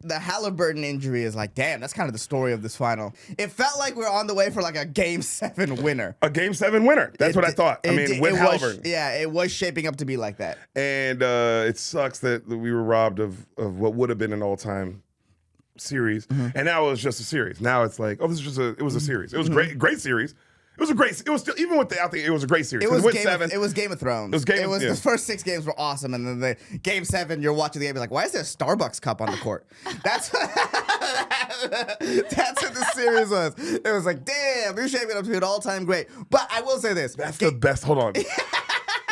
the Haliburton injury is like, damn, that's kind of the story of this final. It felt like we were on the way for like a Game 7 winner. A Game 7 winner. That's what I thought. I mean, with Haliburton. It was shaping up to be like that. And it sucks that we were robbed of what would have been an all-time series. And now it was just a series. Now it's like, oh, it was a series. It was great series. It was still, even with I think it was a great series. It was Game of Thrones. The first 6 games were awesome, and then the Game 7, you're watching the game, you're like, why is there a Starbucks cup on the court? That's what the series was. It was like, damn, you're shaping up to be an all-time great. But I will say this. That's the best. Hold on.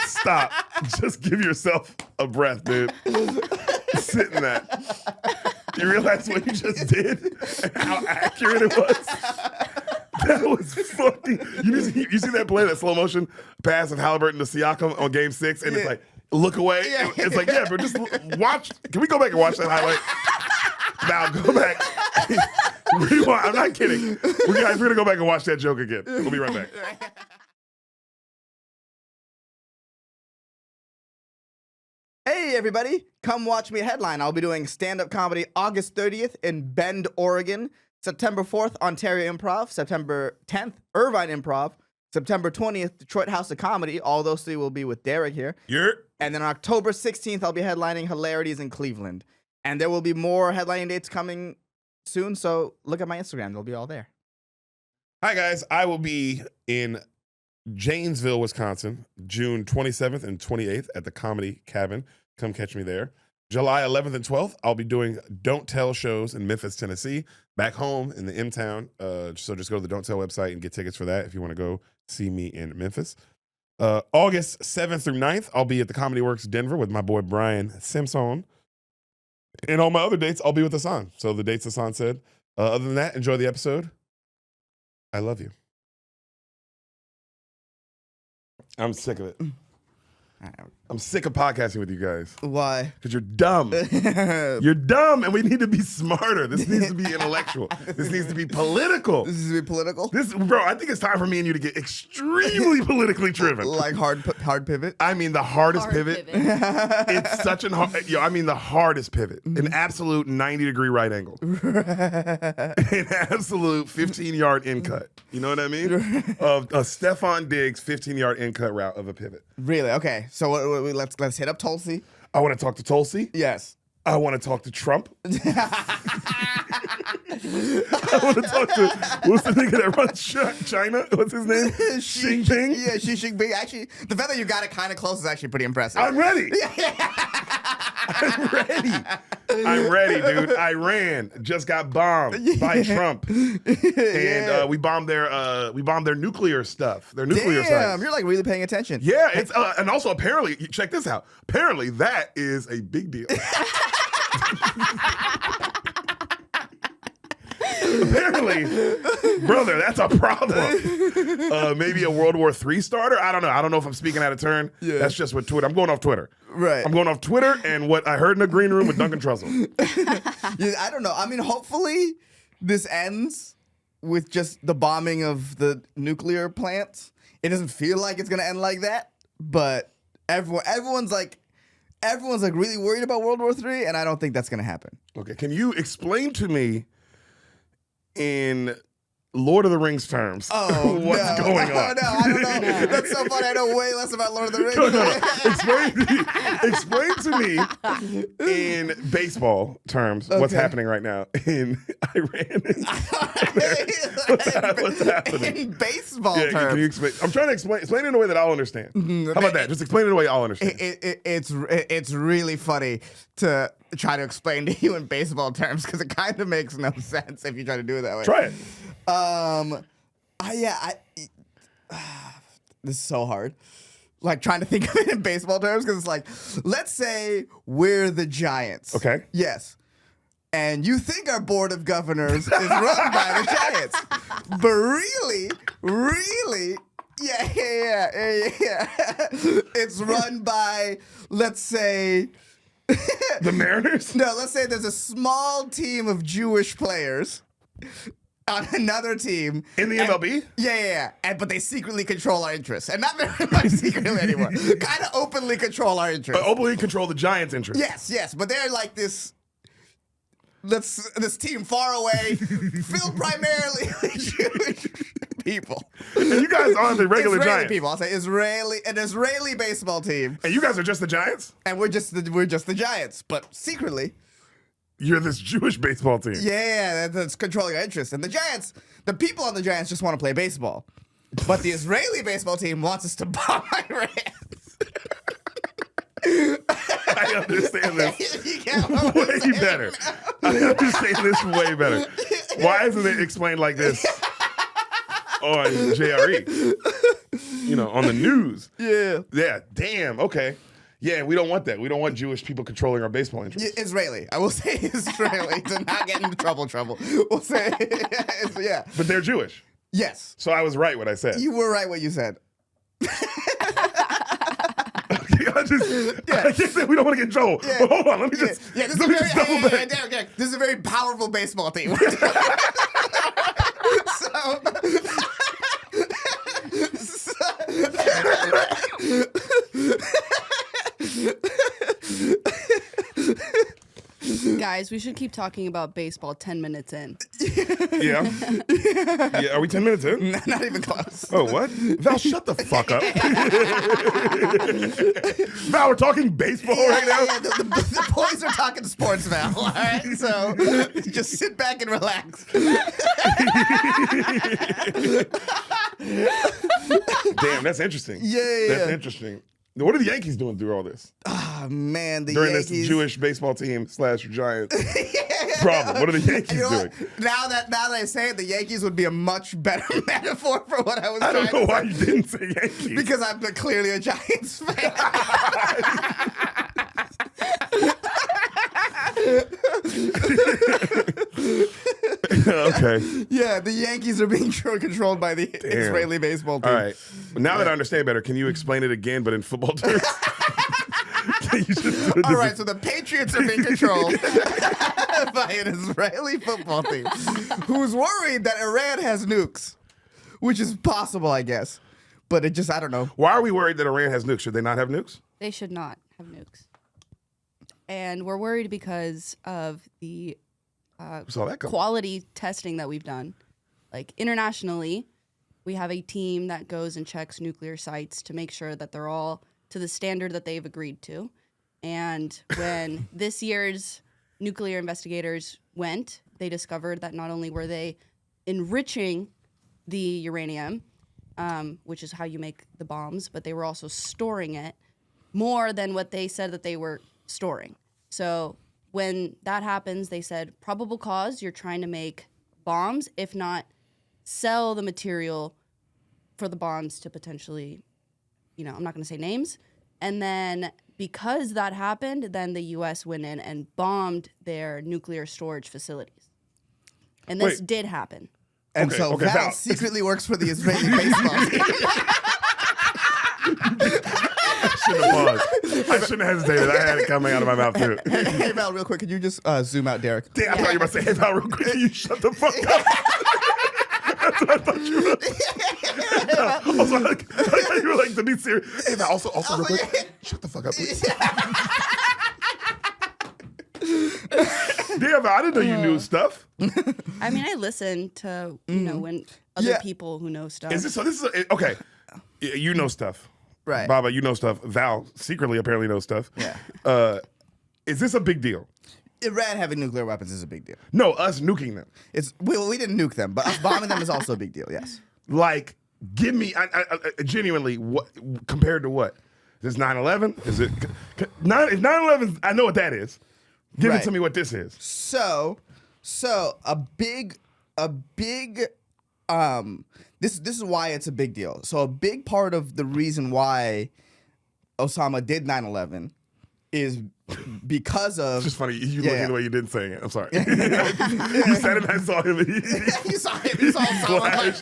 Stop. Just give yourself a breath, dude. Sit in that. You realize what you just did and how accurate it was? That was fucking. You see that play, that slow motion pass of Haliburton to Siakam on Game 6, and it's like, look away. Yeah. It's like, yeah, but just watch. Can we go back and watch that highlight? Now go back. Rewind. I'm not kidding. We're gonna go back and watch that joke again. We'll be right back. Hey, everybody. Come watch me headline. I'll be doing stand-up comedy August 30th in Bend, Oregon. September 4th, Ontario Improv. September 10th, Irvine Improv. September 20th, Detroit House of Comedy. All those 3 will be with Deric here. And then October 16th, I'll be headlining Hilarities in Cleveland. And there will be more headlining dates coming soon, so look at my Instagram. They'll be all there. Hi, guys. I will be in Janesville, Wisconsin, June 27th and 28th at the Comedy Cabin. Come catch me there. July 11th and 12th, I'll be doing Don't Tell shows in Memphis, Tennessee, back home in the M-Town. So just go to the Don't Tell website and get tickets for that if you want to go see me in Memphis. August 7th through 9th, I'll be at the Comedy Works Denver with my boy Brian Simpson. And all my other dates, I'll be with Ehsan. So the dates Ehsan said. Other than that, enjoy the episode. I love you. I'm sick of it. I'm sick of podcasting with you guys. Why? Because you're dumb. You're dumb, and we need to be smarter. This needs to be intellectual. This needs to be political. This is to be political? Bro, I think it's time for me and you to get extremely politically driven. Like hard pivot? I mean, the hardest pivot. It's such an hard, the hardest pivot. An absolute 90-degree right angle. An absolute 15-yard in cut. You know what I mean? Of a Stephon Diggs 15-yard in cut route of a pivot. Really? Okay. So let's hit up Tulsi. I want to talk to Tulsi. Yes. I want to talk to Trump. I want to talk to, what's the nigga that runs China? What's his name? Xi Jinping? Yeah, Xi Jinping. Actually, the fact that you got it kind of close is actually pretty impressive. I'm ready. I'm ready, dude. Iran just got bombed by Trump. And we bombed their nuclear stuff. Their nuclear sites. Damn, you're like really paying attention. Yeah, it's and also apparently, check this out. Apparently that is a big deal. Apparently, brother, that's a problem. Maybe a World War III starter? I don't know. I don't know if I'm speaking out of turn. Yeah. That's just what Twitter. I'm going off Twitter. Right. I'm going off Twitter and what I heard in the green room with Duncan Trussell. Yeah, I don't know. I mean, hopefully this ends with just the bombing of the nuclear plants. It doesn't feel like it's going to end like that, but everyone's like really worried about World War III, and I don't think that's going to happen. Okay, can you explain to me in Lord of the Rings terms what's going on? No, I don't know. That's so funny. I know way less about Lord of the Rings. No. Explain to me in baseball terms what's happening right now in Iran. What's happening? In baseball terms. Can you explain? I'm trying to explain it in a way that I'll understand. How about that? Just explain it in a way I'll understand. It's really funny to try to explain to you in baseball terms because it kind of makes no sense if you try to do it that way. Try it. This is so hard. Like trying to think of it in baseball terms because it's like, let's say we're the Giants. Okay. Yes. And you think our board of governors is run by the Giants, but really, yeah. It's run by, let's say, the Mariners? No, let's say there's a small team of Jewish players on another team. In the MLB? Yeah. But they secretly control our interests. And not very much secretly anymore. Kind of openly control our interests. Openly control the Giants' interests. Yes. But they're like this this team far away, filled primarily with Jewish people. And you guys are the regular Israeli Giants. people. I'll say an Israeli baseball team, And you guys are just the Giants? and we're just the Giants, but secretly. You're this Jewish baseball team. Yeah, that's controlling our interests. And the Giants, the people on the Giants just want to play baseball. But the Israeli baseball team wants us to bomb Iran. I understand this You get what I'm way saying? better. I understand this way better. Why isn't it explained like this on JRE? You know, on the news. Yeah. Yeah, damn, okay. Yeah, we don't want that. We don't want Jewish people controlling our baseball interests. Israeli. I will say Israeli to not get into trouble. We'll say, yeah. But they're Jewish. Yes. So I was right what I said. You were right what you said. I can't say we don't want to get in trouble. Yeah. But hold on, let me just This let me just double back. Derek, this is a very powerful baseball team. Guys, we should keep talking about baseball 10 minutes in. Yeah. Yeah, are we 10 minutes in? Not even close. Oh, what? Val, shut the fuck up. Val, we're talking baseball right now? Yeah, the boys are talking sports now, all right? So just sit back and relax. Damn, that's interesting. Yeah. That's interesting. What are the Yankees doing through all this? Oh, man, the During Yankees. this Jewish baseball team / Giants problem. What are the Yankees You know doing? what? Now that I say it, the Yankees would be a much better metaphor for what I was I trying don't know to why say. you didn't say Yankees. Because I'm clearly a Giants fan. Okay. Yeah, the Yankees are being controlled by the Israeli baseball team. All right. Now that I understand better, can you explain it again, but in football terms? Can you just- All right, so the Patriots are being controlled by an Israeli football team who's worried that Iran has nukes, which is possible, I guess. But it just, I don't know. Why are we worried that Iran has nukes? Should they not have nukes? They should not have nukes. And we're worried because of the Saw that coming. quality testing that we've done. Like internationally, we have a team that goes and checks nuclear sites to make sure that they're all to the standard that they've agreed to. And when this year's nuclear investigators went, they discovered that not only were they enriching the uranium, which is how you make the bombs, but they were also storing it more than what they said that they were storing. So when that happens, they said, probable cause, you're trying to make bombs, if not sell the material for the bombs to potentially, I'm not going to say names. And then because that happened, then the U.S. went in and bombed their nuclear storage facilities. And this Wait. did happen. And Okay, so okay, Val Val. secretly works for the Israeli baseball team. I shouldn't have paused. I shouldn't have hesitated. I had it coming out of my mouth, too. Hey, Val, real quick, could you just zoom out Derek? Damn, I thought you were about to say, hey, Val, real quick, can you shut the fuck up? That's what I thought you were. Also, I thought you were like, to be serious. Hey, Val, also real quick, shut the fuck up, please. Damn, Val, I didn't know you knew stuff. I mean, I listen to, when other Yeah. people who know stuff. Is this, so this is, okay, you know stuff. Right. Baba, you know stuff. Val secretly apparently knows stuff. Yeah. Is this a big deal? Iran having nuclear weapons is a big deal. No, us nuking them. We didn't nuke them, but us bombing them is also a big deal, yes. Like, give me, I genuinely, what compared to what? Is this 9/11? Is it, if 9/11, I know what that is. Give it Right. to me what this is. So a big this is why it's a big deal. So a big part of the reason why Osama did 9/11 is because of It's just funny, you Yeah. looking the way you didn't saying it. I'm sorry. You said it and I saw him. you saw him, you saw Osama on my face.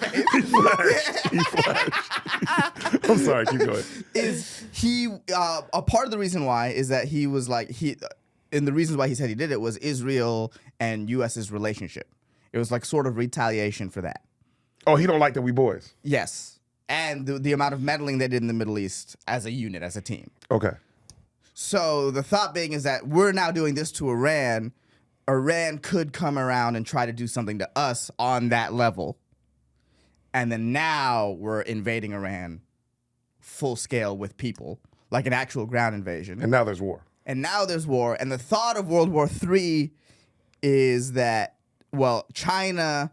He flashed. I'm sorry, keep going. Is he a part of the reason why is that he was like and the reasons why he said he did it was Israel and US's relationship. It was like sort of retaliation for that. Oh, he don't like that we boys. Yes. And the amount of meddling they did in the Middle East as a unit, as a team. Okay. So the thought being is that we're now doing this to Iran Iran could come around and try to do something to us on that level. And then now we're invading Iran full scale with people, like an actual ground invasion. And now there's war. And the thought of World War III is that, well, China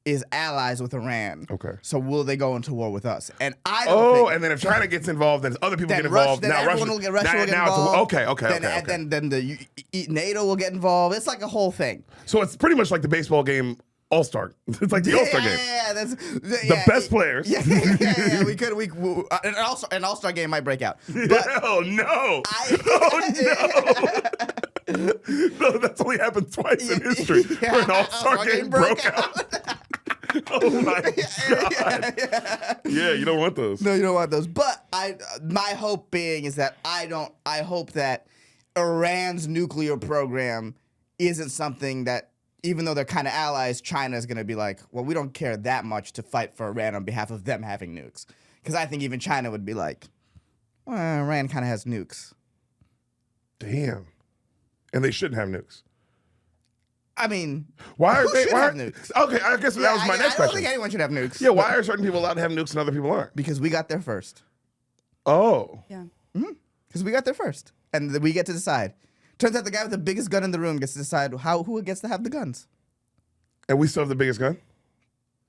is allies with Iran. Okay. So will they go into war with us? And I don't think... and then if China gets involved, then other people then get involved. Then everyone will get, Russia will get involved. Okay. Then NATO will get involved. It's like a whole thing. So it's pretty much like the baseball game All-Star. It's like the All-Star game. The best players. We could. An All-Star game might break out. But oh no! No, that's only happened twice in history where an All-Star game broke out. Oh my god! Yeah, you don't want those. No, you don't want those. But my hope being is that I hope that Iran's nuclear program isn't something that, even though they're kind of allies, China is going to be like, well, we don't care that much to fight for Iran on behalf of them having nukes. Because I think even China would be like, well, Iran kind of has nukes. Damn. And they shouldn't have nukes. I mean, why are who they should have nukes? Okay, I guess that was my next I don't question. think anyone should have nukes. Yeah, why are certain people allowed to have nukes and other people aren't? Because we got there first. Oh. Yeah. Because we got there first. And we get to decide. Turns out the guy with the biggest gun in the room gets to decide who gets to have the guns. And we still have the biggest gun?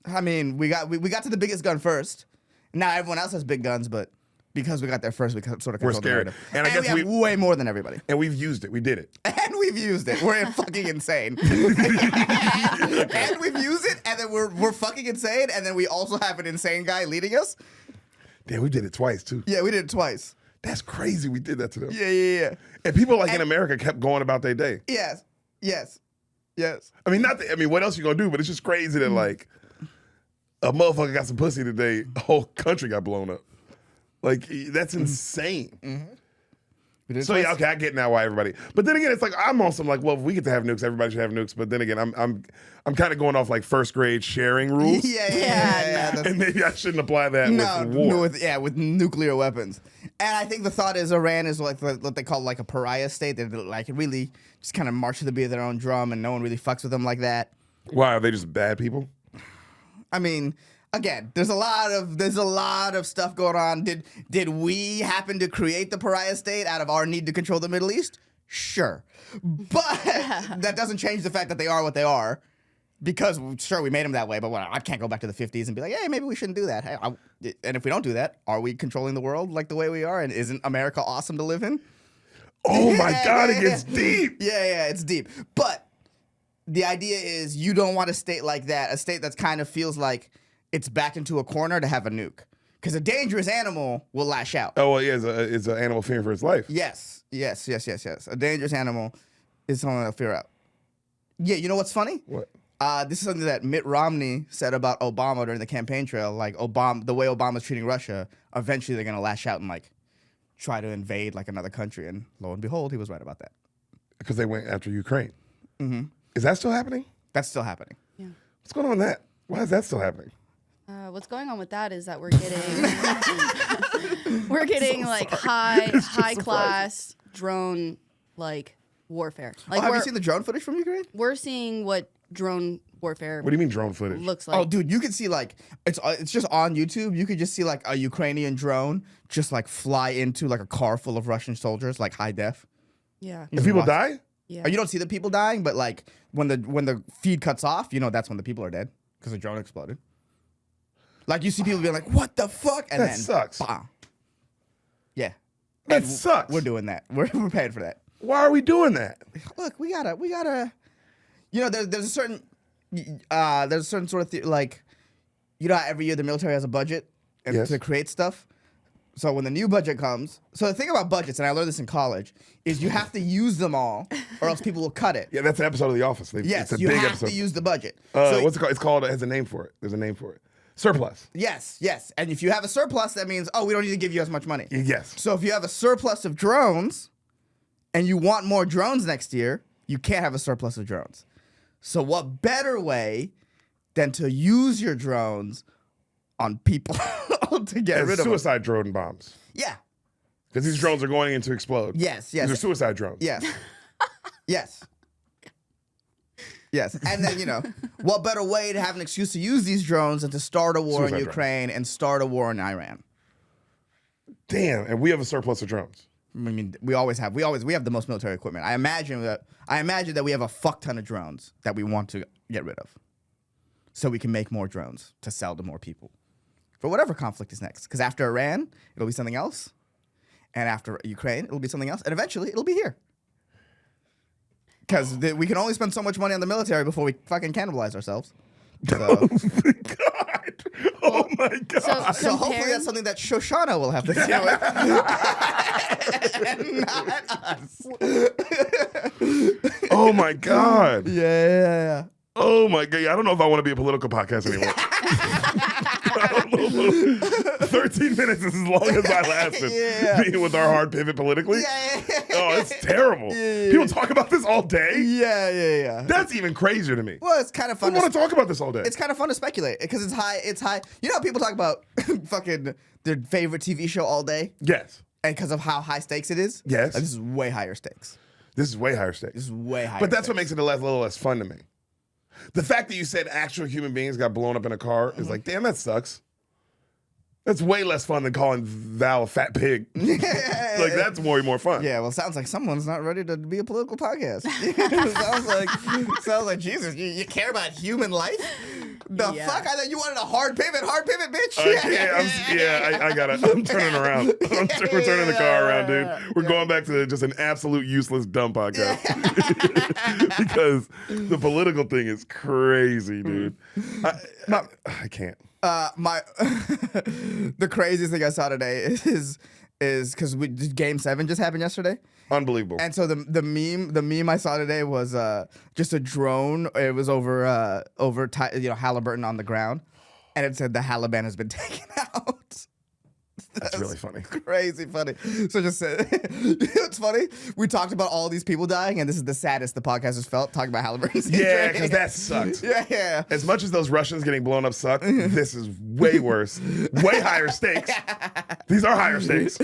I mean, we got to the biggest gun first. Now everyone else has big guns, but because we got there first, we sort of We're controlled the scared. narrative. And I guess we have way more than everybody. And we've used it. We did it. And we've used it. We're fucking insane. And we've used it, and then we're fucking insane, and then we also have an insane guy leading us. Damn, we did it twice too. Yeah, we did it twice. That's crazy. We did that to them. Yeah. And people in America kept going about their day. Yes. I mean, what else you gonna do? But it's just crazy that like a motherfucker got some pussy today, the whole country got blown up. Like that's insane. So yeah, okay, I get now why everybody. But then again, it's like I'm also like, well, if we get to have nukes, everybody should have nukes. But then again, I'm kind of going off like first grade sharing rules. Yeah. And maybe I shouldn't apply that with war. With nuclear weapons. And I think the thought is Iran is like what they call like a pariah state. They're like really just kind of march to the beat of their own drum, and no one really fucks with them like that. Why are they just bad people? I mean, again, there's a lot of stuff going on. Did we happen to create the pariah state out of our need to control the Middle East? Sure, but that doesn't change the fact that they are what they are. Because sure, we made them that way, but I can't go back to the 50s and be like, hey, maybe we shouldn't do that. Hey, and if we don't do that, are we controlling the world like the way we are? And isn't America awesome to live in? Oh my God, it gets deep. Yeah, it's deep. But the idea is you don't want a state like that, a state that kind of feels like it's backed into a corner to have a nuke. Because a dangerous animal will lash out. Oh, well, yeah, it's an animal fearing for its life. Yes. A dangerous animal is someone that'll fear out. Yeah, you know what's funny? What? This is something that Mitt Romney said about Obama during the campaign trail. Like the way Obama's treating Russia, eventually they're gonna lash out and like try to invade like another country. And lo and behold, he was right about that. Because they went after Ukraine. Mm-hmm. Is that still happening? That's still happening. Yeah. What's going on with that? Why is that still happening? What's going on with that is that we're getting like high class drone like warfare. Like have you seen the drone footage from Ukraine? We're seeing what drone warfare What do you mean drone footage? looks like. Oh, dude, you can see like it's just on YouTube. You could just see like a Ukrainian drone just like fly into like a car full of Russian soldiers, like high def. Yeah. And people die? Yeah. You don't see the people dying, but like when the feed cuts off, that's when the people are dead because the drone exploded. Like you see people being like, "What the fuck?" And That then sucks. Bam. Yeah. That And sucks. We're doing that. We're paying for that. Why are we doing that? Look, we gotta. There's a certain sort of like, how every year the military has a budget and Yes. to create stuff. So when the new budget comes, so the thing about budgets, and I learned this in college, is you have to use them all, or else people will cut it. Yeah, that's an episode of The Office. Yes, it's a you big have episode. to use the budget. What's it called? It's called. It has a name for it. There's a name for it. Surplus. Yes. And if you have a surplus, that means, we don't need to give you as much money. Yes. So if you have a surplus of drones and you want more drones next year, you can't have a surplus of drones. So what better way than to use your drones on people to get rid of them? Suicide drone bombs. Yeah. Because these drones are going in to explode. Yes. These are suicide drones. Yes. Yes. Yes, and then what better way to have an excuse to use these drones than to start a war Suicide in drones. Ukraine and start a war in Iran? Damn, and we have a surplus of drones. I mean, we have the most military equipment. I imagine that we have a fuck ton of drones that we want to get rid of, so we can make more drones to sell to more people for whatever conflict is next. Because after Iran, it'll be something else, and after Ukraine, it'll be something else, and eventually, it'll be here. Because we can only spend so much money on the military before we fucking cannibalize ourselves. So, Oh my god! so hopefully that's something that Shoshana will have to deal with, and not us. Oh my god! Yeah. Oh my god! I don't know if I want to be a political podcast anymore. I don't know. 13 minutes is as long as I lasted being with our hard pivot politically. Oh, it's terrible. People talk about this all day. Yeah. That's even crazier to me. Well, it's kind of fun. I want to talk about this all day. It's kind of fun to speculate because it's high. It's high. You know, how people talk about fucking their favorite TV show all day, Yes. and because of how high stakes it is. Yes. Like, this is way higher stakes. This is way higher stakes. This is way higher. But that's what stakes. makes it a little less fun to me. The fact that you said actual human beings got blown up in a car is like, damn, that sucks. That's way less fun than calling Val a fat pig. Like, that's way more fun. Yeah, well, sounds like someone's not ready to be a political podcast. sounds like Jesus. You care about human life? The fuck? I thought you wanted a hard pivot, bitch. I got it. I'm turning around. We're turning the car around, dude. We're going back to just an absolute useless dumb podcast because the political thing is crazy, dude. I can't. The craziest thing I saw today is because Game 7 just happened yesterday. Unbelievable. And so the meme I saw today was just a drone. It was over Haliburton on the ground, and it said the Taliban has been taken out. That's really funny. Crazy funny. So just it's funny. We talked about all these people dying, and this is the saddest the podcast has felt talking about Haliburton's injury. Yeah, because that sucked. Yeah. As much as those Russians getting blown up sucked, this is way worse. Way higher stakes. These are higher stakes.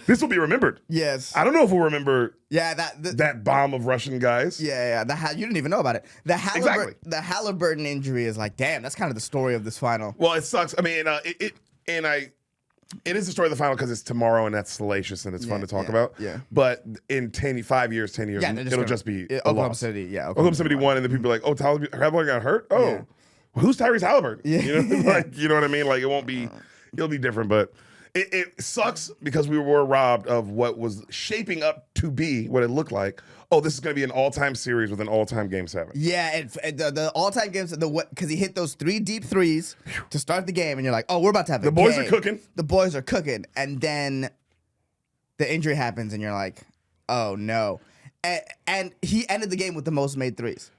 This will be remembered. Yes. I don't know if we'll remember that bomb of Russian guys. Yeah. You didn't even know about it. The Haliburton injury is like, damn, that's kind of the story of this final. Well, it sucks. I mean, it is the story of the final because it's tomorrow and that's salacious and it's fun to talk about. Yeah. But in 5 years, 10 years, it'll just be Oklahoma City. Yeah. Oklahoma City won, and then people are like, oh, Haliburton got hurt? Oh. Yeah. Well, who's Tyrese Haliburton? Yeah. You know what I mean? Like, it'll be different, but it sucks because we were robbed of what was shaping up to be what it looked like. Oh, this is going to be an all-time series with an all-time Game 7. Yeah, the all-time games, because he hit those 3 deep threes to start the game, and you're like, oh, we're about to have the boys are cooking. The boys are cooking, and then the injury happens, and you're like, oh no, and he ended the game with the most made threes.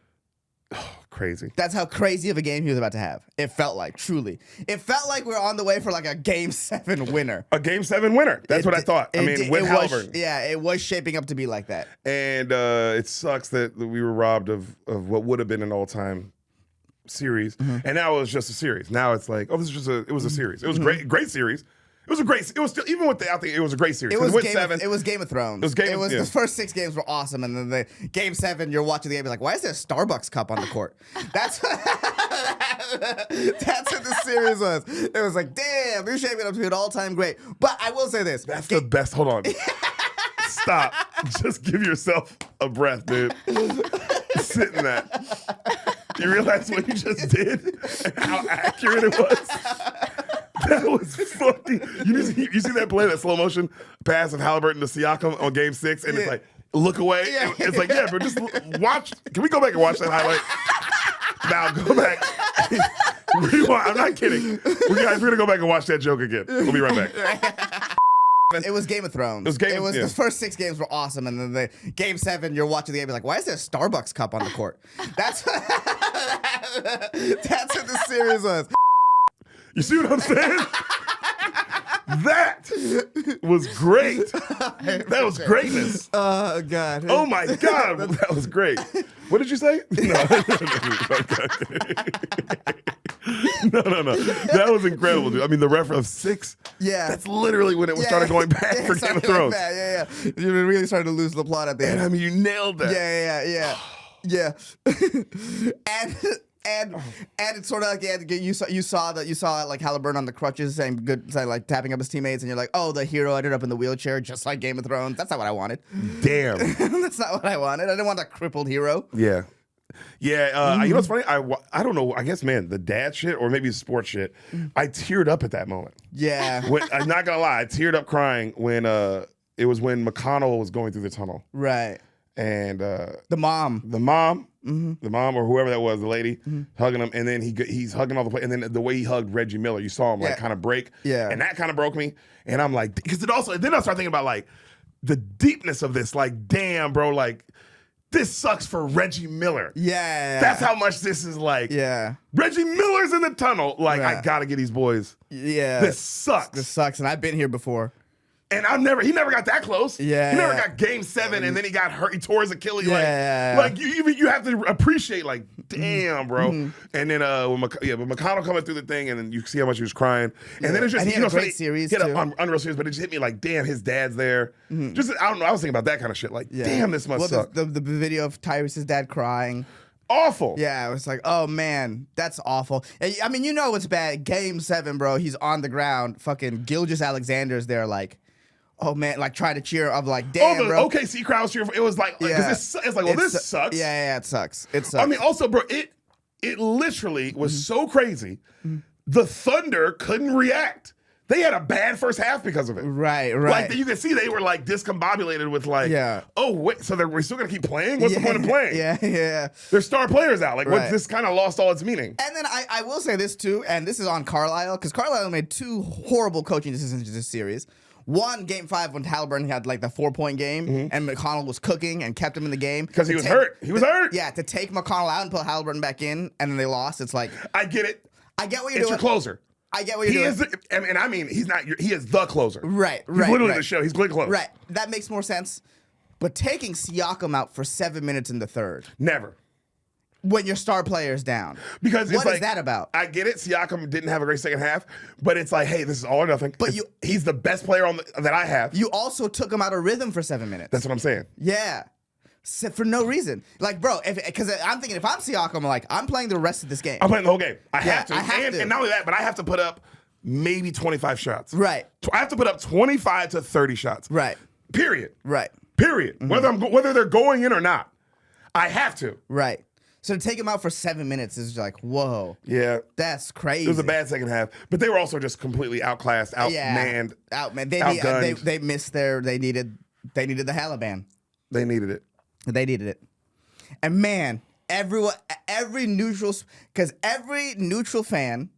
Oh, crazy. That's how crazy of a game he was about to have. It felt like, truly. It felt like we were on the way for like a Game 7 winner. A Game 7 winner. That's what I thought. I mean, with Haliburton. It was shaping up to be like that. And it sucks that we were robbed of what would have been an all-time series. And now it was just a series. Now it's like, oh, it was a series. It was great series. It was still, even without it was a great series. It was Game of Thrones. The first 6 games were awesome, and then the Game 7, you're watching the game, you're like, why is there a Starbucks cup on the court? That's what the series was. It was like, damn, you're shaping up to be an all-time great. But I will say this. That's the best. Hold on. Stop. Just give yourself a breath, dude. Sit in that. You realize what you just did and how accurate it was? That was fucking. You see that play, that slow motion pass of Haliburton to Siakam on Game 6, and it's like, look away. Yeah. It's like, yeah, but just watch. Can we go back and watch that highlight? Now go back. Rewind. I'm not kidding. We're gonna go back and watch that joke again. We'll be right back. It was Game of Thrones. The first 6 games were awesome, and then the Game 7, you're watching the game, you're like, why is there a Starbucks cup on the court? That's what the series was. You see what I'm saying? That was great. That was greatness. Oh, God. Oh, my God. That was great. What did you say? No. No. That was incredible, dude. I mean, the reference of 6. Yeah. That's literally when it started going bad for Game of Thrones. Yeah. You really started to lose the plot at the end. And I mean, you nailed that. Yeah. Yeah. and it's sort of like you saw like Haliburton on the crutches saying like tapping up his teammates, and you're like, oh, the hero ended up in the wheelchair just like Game of Thrones. That's not what I wanted. Damn. That's not what I wanted. I didn't want a crippled hero. Yeah. Yeah, you know what's funny? I don't know. I guess, man, the dad shit or maybe sports shit. I teared up at that moment. Yeah. I'm not gonna lie, I teared up crying when it was when McConnell was going through the tunnel. Right. And the mom, or whoever that was, the lady hugging him, and then he's hugging all the play, and then the way he hugged Reggie Miller, you saw him like kind of break, and that kind of broke me, and I'm like, because then I start thinking about like the deepness of this, like, damn, bro, like. This sucks for Reggie Miller. Yeah. That's how much this is like. Yeah. Reggie Miller's in the tunnel. Like, I gotta get these boys. Yeah. This sucks. And I've been here before. And he never got that close. Yeah. He never got game 7 and then he got hurt. He tore his Achilles. Yeah. Like you have to appreciate, like, damn, bro. And then when McConnell coming through the thing, and then you see how much he was crying. And then it's just, and he had a great series, he had too. an unreal series, but it just hit me like, damn, his dad's there. Just, I don't know, I was thinking about that kind of shit. Like, damn, this must suck. The video of Tyrese's dad crying. Awful. Yeah, it was like, oh man, that's awful. I mean, you know what's bad? Game 7, bro. He's on the ground. Fucking Gilgeous-Alexander's there, like, oh man, like trying to cheer. I'm like, damn, bro. OKC crowd was cheering for. It was like, because it's like, well, this sucks. Yeah, it sucks. It sucks. I mean, also, bro, it literally was so crazy. The Thunder couldn't react. They had a bad first half because of it. Right. Like, you can see they were like discombobulated with like, oh wait, so we're still gonna keep playing? What's the point of playing? Yeah. Their star players out. Like, this kind of lost all its meaning. And then I will say this too, and this is on Carlisle, because Carlisle made 2 horrible coaching decisions in this series. One, game 5, when Haliburton had like the 4-point game, and McConnell was cooking and kept him in the game. Because he was hurt. He was hurt. Yeah, to take McConnell out and put Haliburton back in, and then they lost. It's like, I get it. I get what you're It's doing. your closer. I get what you're doing. And I mean, he's not. He is the closer. Right. He's literally the show. He's Glenn Close. Right. That makes more sense. But taking Siakam out for 7 minutes in the third, never. When your star player's down, because what is that about? I get it. Siakam didn't have a great second half, but it's like, hey, this is all or nothing. But he's the best player that I have. You also took him out of rhythm for 7 minutes. That's what I'm saying. Yeah. For no reason. Like, bro, because I'm thinking if I'm Siakam, like, I'm playing the rest of this game. I'm playing the whole game. I have to. And not only that, but I have to put up maybe 25 shots. Right. I have to put up 25 to 30 shots. Right. Period. Right. Period. Whether they're going in or not, I have to. Right. So to take him out for 7 minutes is like, whoa. Yeah. That's crazy. It was a bad second half, but they were also just completely outclassed, outmanned, outgunned. They missed they needed the Haliban. They needed it. They needed it. And man, every neutral fan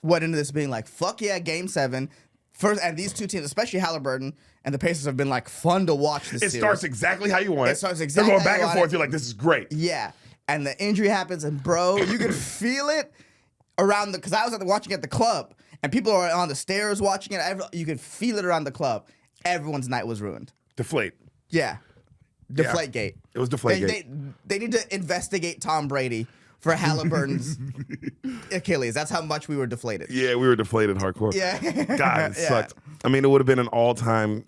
went into this being like, fuck yeah, game 7. First, and these 2 teams, especially Haliburton and the Pacers, have been like fun to watch this series. It starts exactly how you want it. It starts exactly They're going how back and forth. You're like, this is great. Yeah. And the injury happens, and bro, you can feel it around because I was watching at the club, and people are on the stairs watching it. You could feel it around the club. Everyone's night was ruined. Deflate. Yeah. Deflategate. It was Deflategate. They need to investigate Tom Brady for Haliburton's Achilles. That's how much we were deflated. Yeah, we were deflated hardcore. Yeah. God, it sucked. I mean, it would have been an all-time.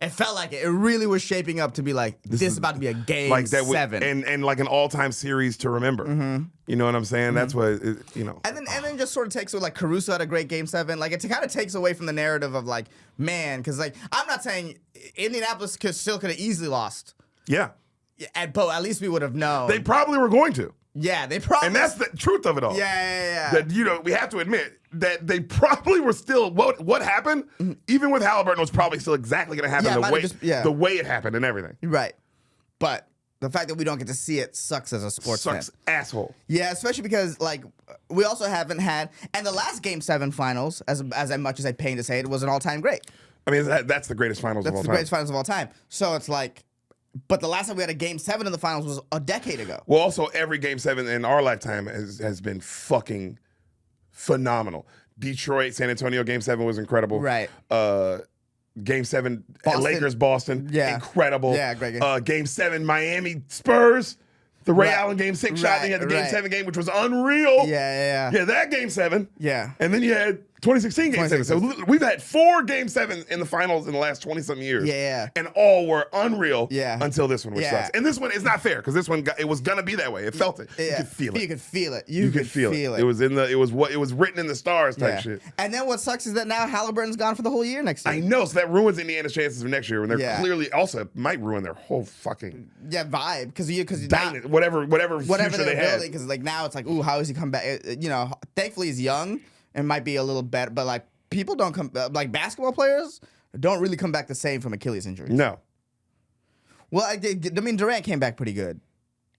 It felt like it. It really was shaping up to be like, this is about to be a game like that 7. And like an all-time series to remember. You know what I'm saying? That's what, And then just sort of takes away, like, Caruso had a great game 7. Like, it kind of takes away from the narrative of, like, man, because, like, I'm not saying Indianapolis could have easily lost. Yeah. But at least we would have known. They probably were going to. Yeah, they probably. And that's the truth of it all. Yeah. That, we have to admit that they probably were still, what happened, even with Haliburton, was probably still exactly going to happen the way it happened and everything. Right. But the fact that we don't get to see it sucks as a sports fan. Sucks asshole. Yeah, especially because, like, we also haven't had, and the last Game 7 finals, as much as I pain to say it, was an all-time great. I mean, that's the greatest finals of all time. That's the greatest finals of all time. So it's like, but the last time we had a Game 7 in the finals was a decade ago. Well, also, every Game 7 in our lifetime has been fucking phenomenal. Detroit, San Antonio, Game 7 was incredible. Right. Game 7, Boston. Lakers, Boston, incredible. Yeah, great game. Game 7, Miami, Spurs. The Ray Allen Game 6 shot, then you had the Game 7 game, which was unreal. Yeah. Yeah, that Game 7. Yeah. And then you had 2016 Game 7. So we've had 4 Game 7 in the finals in the last 20-something years. Yeah. And all were unreal until this one, which Yeah. sucks. And this one is not fair because this one, it was going to be that way. It felt it. Yeah. You could feel it. You could feel it. You could feel it. It was it was written in the stars type shit. And then what sucks is that now Haliburton's gone for the whole year next year. I know. So that ruins Indiana's chances for next year when they're clearly also it might ruin their whole fucking vibe because whatever future they had. Because like now it's like, ooh, how is he come back? Thankfully he's young and might be a little better, but like people don't come like basketball players don't really come back the same from Achilles injuries. No. Well, I mean Durant came back pretty good.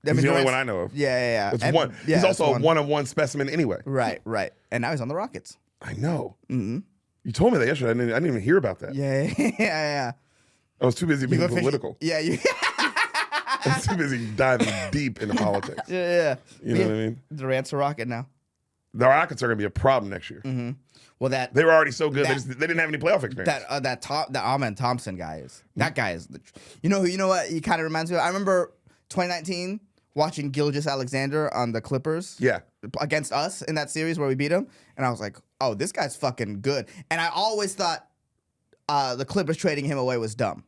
He's the only one I know of. Yeah. It's one. He's also a one-on-one specimen anyway. Right. And now he's on the Rockets. I know. Mm-hmm. You told me that yesterday. I didn't even hear about that. Yeah. I was too busy being political. Yeah, I was too busy diving deep into politics. Yeah. You know what I mean? Durant's a Rocket now. The Rockets are going to be a problem next year. Mm-hmm. Well, they were already so good. They didn't have any playoff experience. That Ahmad Thompson guy is. That guy is. You know what? He kind of reminds me of. I remember 2019 watching Gilgeous-Alexander on the Clippers. Yeah. Against us in that series where we beat him, and I was like, oh, this guy's fucking good. And I always thought the Clippers trading him away was dumb.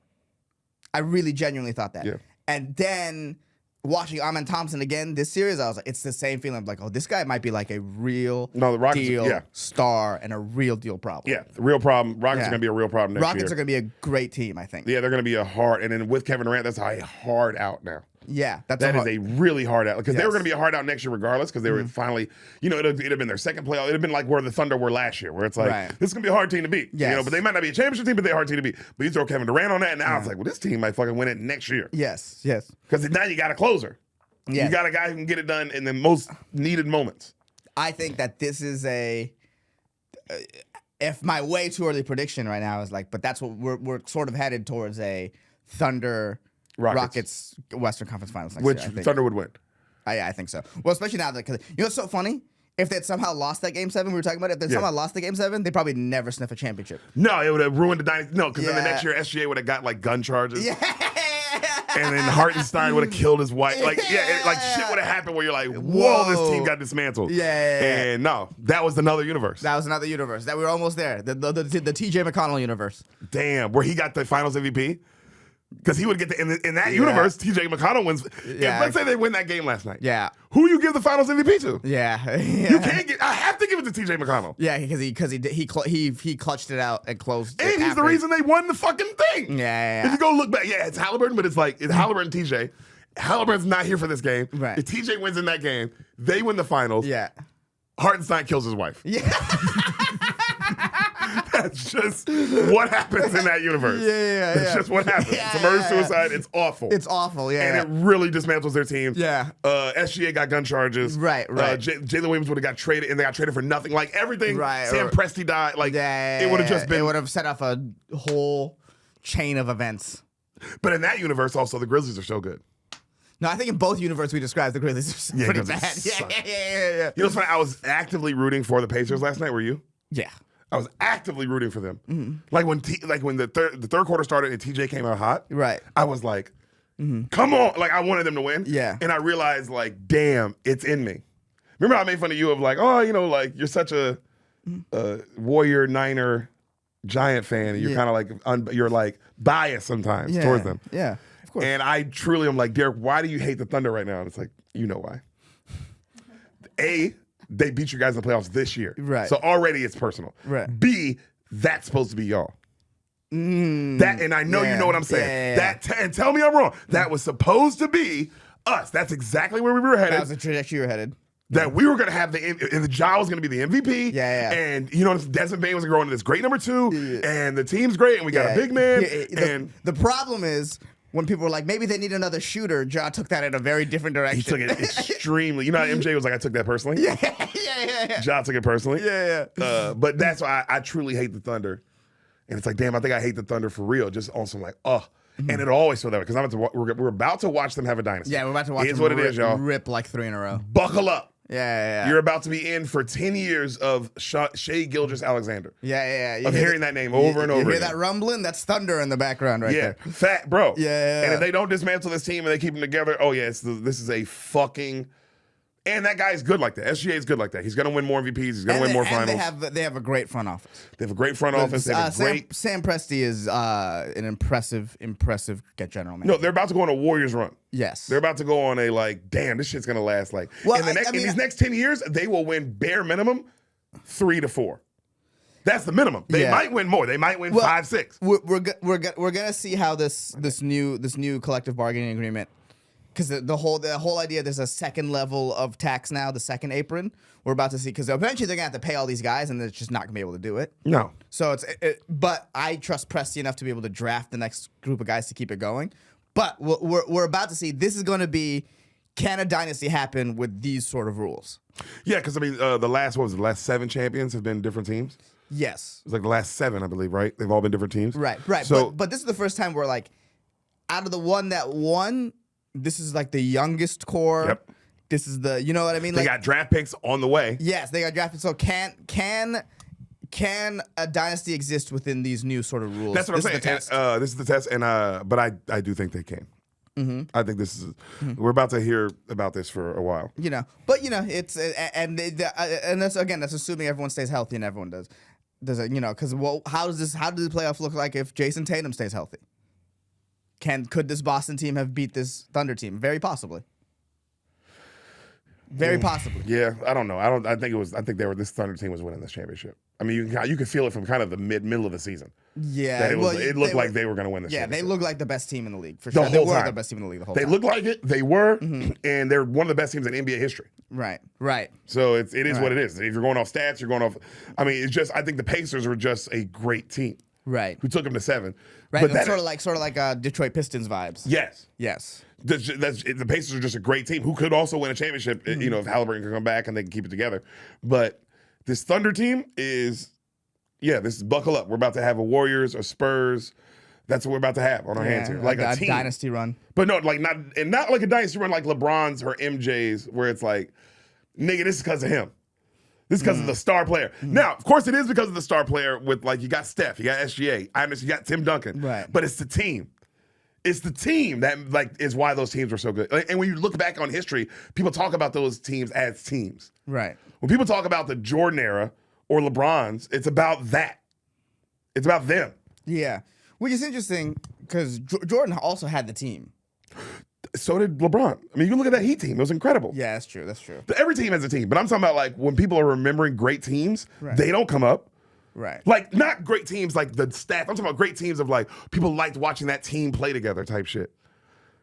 I really genuinely thought that. Yeah. And then watching Ahmad Thompson again this series, I was like, it's the same feeling. I'm like, oh, this guy might be like a real deal star and a real deal problem. Yeah, the real problem. Rockets are going to be a real problem next year. Rockets are going to be a great team, I think. Yeah, they're going to be a hard, and then with Kevin Durant, that's a hard out now. Yeah, that is a really hard out because they were going to be a hard out next year regardless because they were finally, it'd have been their second playoff. It'd have been like where the Thunder were last year, where it's like this is going to be a hard team to beat. Yes. But they might not be a championship team, but they're a hard team to beat. But you throw Kevin Durant on that, and now it's like, well, this team might fucking win it next year. Yes. Because now you got a closer. Yes. You got a guy who can get it done in the most needed moments. I think that this is if my way too early prediction right now is like, but that's what we're sort of headed towards a Thunder Rockets Western Conference Finals next year. Which Thunder would win. I think so. Well, especially now that, because what's so funny? If they'd somehow lost that Game 7, we were talking about it, if they somehow lost the Game 7, they probably never sniff a championship. No, it would have ruined the dynasty. No, because then the next year SGA would have got like gun charges. Yeah. And then Hartenstein would have killed his wife. Like, shit would have happened where you're like, whoa, this team got dismantled. Yeah. And no, that was another universe. That we were almost there. The TJ McConnell universe. Damn, where he got the Finals MVP. Because he would get in that universe, TJ McConnell wins. Yeah. Let's say they win that game last night. Yeah. Who you give the Finals MVP to? Yeah. You can't get. I have to give it to TJ McConnell. Yeah, because he clutched it out and closed. And he's the reason they won the fucking thing. Yeah. If you go look back, it's Haliburton, but it's Haliburton and TJ. Haliburton's not here for this game. Right. If TJ wins in that game, they win the Finals. Yeah. Hartenstein kills his wife. Yeah. That's just what happens in that universe. Yeah. That's just what happens. It's a murder suicide. It's awful. It's awful. Yeah. And it really dismantles their team. Yeah. SGA got gun charges. Right. Jalen Williams would have got traded, and they got traded for nothing. Like everything. Right. Sam Presti died. Like it would have just been. It would have set off a whole chain of events. But in that universe, also the Grizzlies are so good. No, I think in both universes we described the Grizzlies are pretty bad. Yeah. You know what's funny? I was actively rooting for the Pacers last night. Were you? Yeah. I was actively rooting for them. Mm-hmm. Like when the third quarter started and TJ came out hot. Right. I was like, come on. Like I wanted them to win. Yeah. And I realized like, damn, it's in me. Remember how I made fun of you of like, oh, like you're such a Warrior, Niner, Giant fan. And you're kind of like, you're like biased sometimes towards them. Yeah. Of course. And I truly am like, Deric, why do you hate the Thunder right now? And it's like, you know why. A, they beat you guys in the playoffs this year. Right. So already it's personal. Right. B, that's supposed to be y'all. That, and I know you know what I'm saying. And tell me I'm wrong. That was supposed to be us. That's exactly where we were headed. That was the trajectory you were headed. That we were going to have and the Ja was going to be the MVP. Yeah. And, Desmond Bain was going to grow into this great number 2. Yeah. And the team's great. And we got a big man. And the problem is, when people were like, maybe they need another shooter, Ja took that in a very different direction. He took it extremely. You know how MJ was like, I took that personally? Yeah. Ja took it personally. Yeah. But that's why I truly hate the Thunder. And it's like, damn, I think I hate the Thunder for real. Just on some like, And it'll always feel that way. Because we're about to watch them have a dynasty. Yeah, we're about to watch them what it is, y'all. Rip like 3 in a row. Buckle up. Yeah. You're about to be in for 10 years of Shai Gilgeous-Alexander. Yeah. Of hearing that name over and over You hear again. that rumbling? That's thunder in the background right there. Fat, bro. Yeah. And if they don't dismantle this team and they keep them together, this is a fucking And that guy's good like that. SGA is good like that. He's going to win more MVPs. He's going to win more finals. They have a great front office. They have a great front office. They have a great. Sam Presti is an impressive general manager. No, they're about to go on a Warriors run. Yes. They're about to go on a damn, this shit's going to last in these next 10 years, they will win bare minimum 3 to 4. That's the minimum. They might win more. They might win 5, 6. We're gonna see how this new collective bargaining agreement. Because the whole idea, there's a second level of tax now, the second apron. We're about to see, because eventually they're gonna have to pay all these guys, and they're just not gonna be able to do it. No. So but I trust Presti enough to be able to draft the next group of guys to keep it going. But we're about to see, this is gonna be, can a dynasty happen with these sort of rules? Yeah, because I mean, the last 7 champions have been different teams. Yes. It's like the last 7, I believe, right? They've all been different teams. Right. So, but this is the first time where, like, out of the one that won, this is like the youngest core. Yep. This is the, you know what I mean? They like, got draft picks on the way. Yes, they got drafted. So can a dynasty exist within these new sort of rules? That's what I'm saying. This is the test, and but I do think they can. Mm-hmm. I think this is. We're about to hear about this for a while. It's and that's assuming everyone stays healthy and everyone does it. Because how does the playoff look like if Jason Tatum stays healthy? Could this Boston team have beat this Thunder team? Very possibly. Very possibly. Yeah, I don't know. I think this Thunder team was winning this championship. I mean, you could feel it from kind of the middle of the season. Yeah, that it looked like they were going to win this. Yeah, championship. they looked like the best team in the league for sure. The whole they were time. the best team in the league the whole They time. looked like it. They were, and they're one of the best teams in NBA history. Right. So it is what it is. If you're going off stats, you're going off. I mean, it's just. I think the Pacers were just a great team. Who took them to 7. Right. But Sort of like Detroit Pistons vibes. Yes. The Pacers are just a great team who could also win a championship. If Haliburton can come back and they can keep it together. But this Thunder team is, this is buckle up. We're about to have a Warriors, a Spurs. That's what we're about to have on our hands here, like a team dynasty run. But no, not like a dynasty run like LeBron's or MJ's, where it's like, nigga, this is because of him. This is because of the star player. Now, of course, it is because of the star player. With you got Steph, you got SGA, you got Tim Duncan. Right. But it's the team. It's the team that is why those teams were so good. And when you look back on history, people talk about those teams as teams. Right. When people talk about the Jordan era or LeBron's, it's about that. It's about them. Yeah. Which is interesting because Jordan also had the team. So did LeBron. I mean, you look at that Heat team. It was incredible. Yeah, that's true. Every team has a team. But I'm talking about when people are remembering great teams, they don't come up. Right. Not great teams like the staff. I'm talking about great teams of people liked watching that team play together type shit.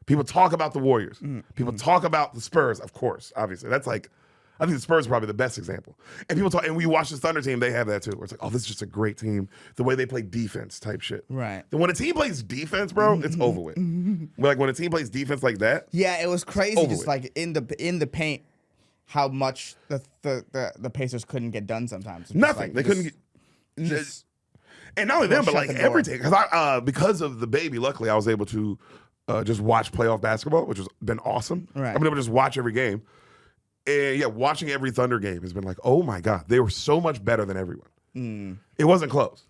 People talk about the Warriors. People talk about the Spurs, of course, obviously. That's I think the Spurs are probably the best example. And people talk, and we watch the Thunder team, they have that too. Where it's this is just a great team. The way they play defense type shit. Right. Then when a team plays defense, bro, it's over with. When a team plays defense like that. Yeah, it was crazy just in the paint how much the Pacers couldn't get done sometimes. Nothing. They couldn't get. And not only them, but everything. Because of the baby, luckily I was able to just watch playoff basketball, which has been awesome. Right. I've been able to just watch every game. And watching every Thunder game has been oh my God, they were so much better than everyone. It wasn't close.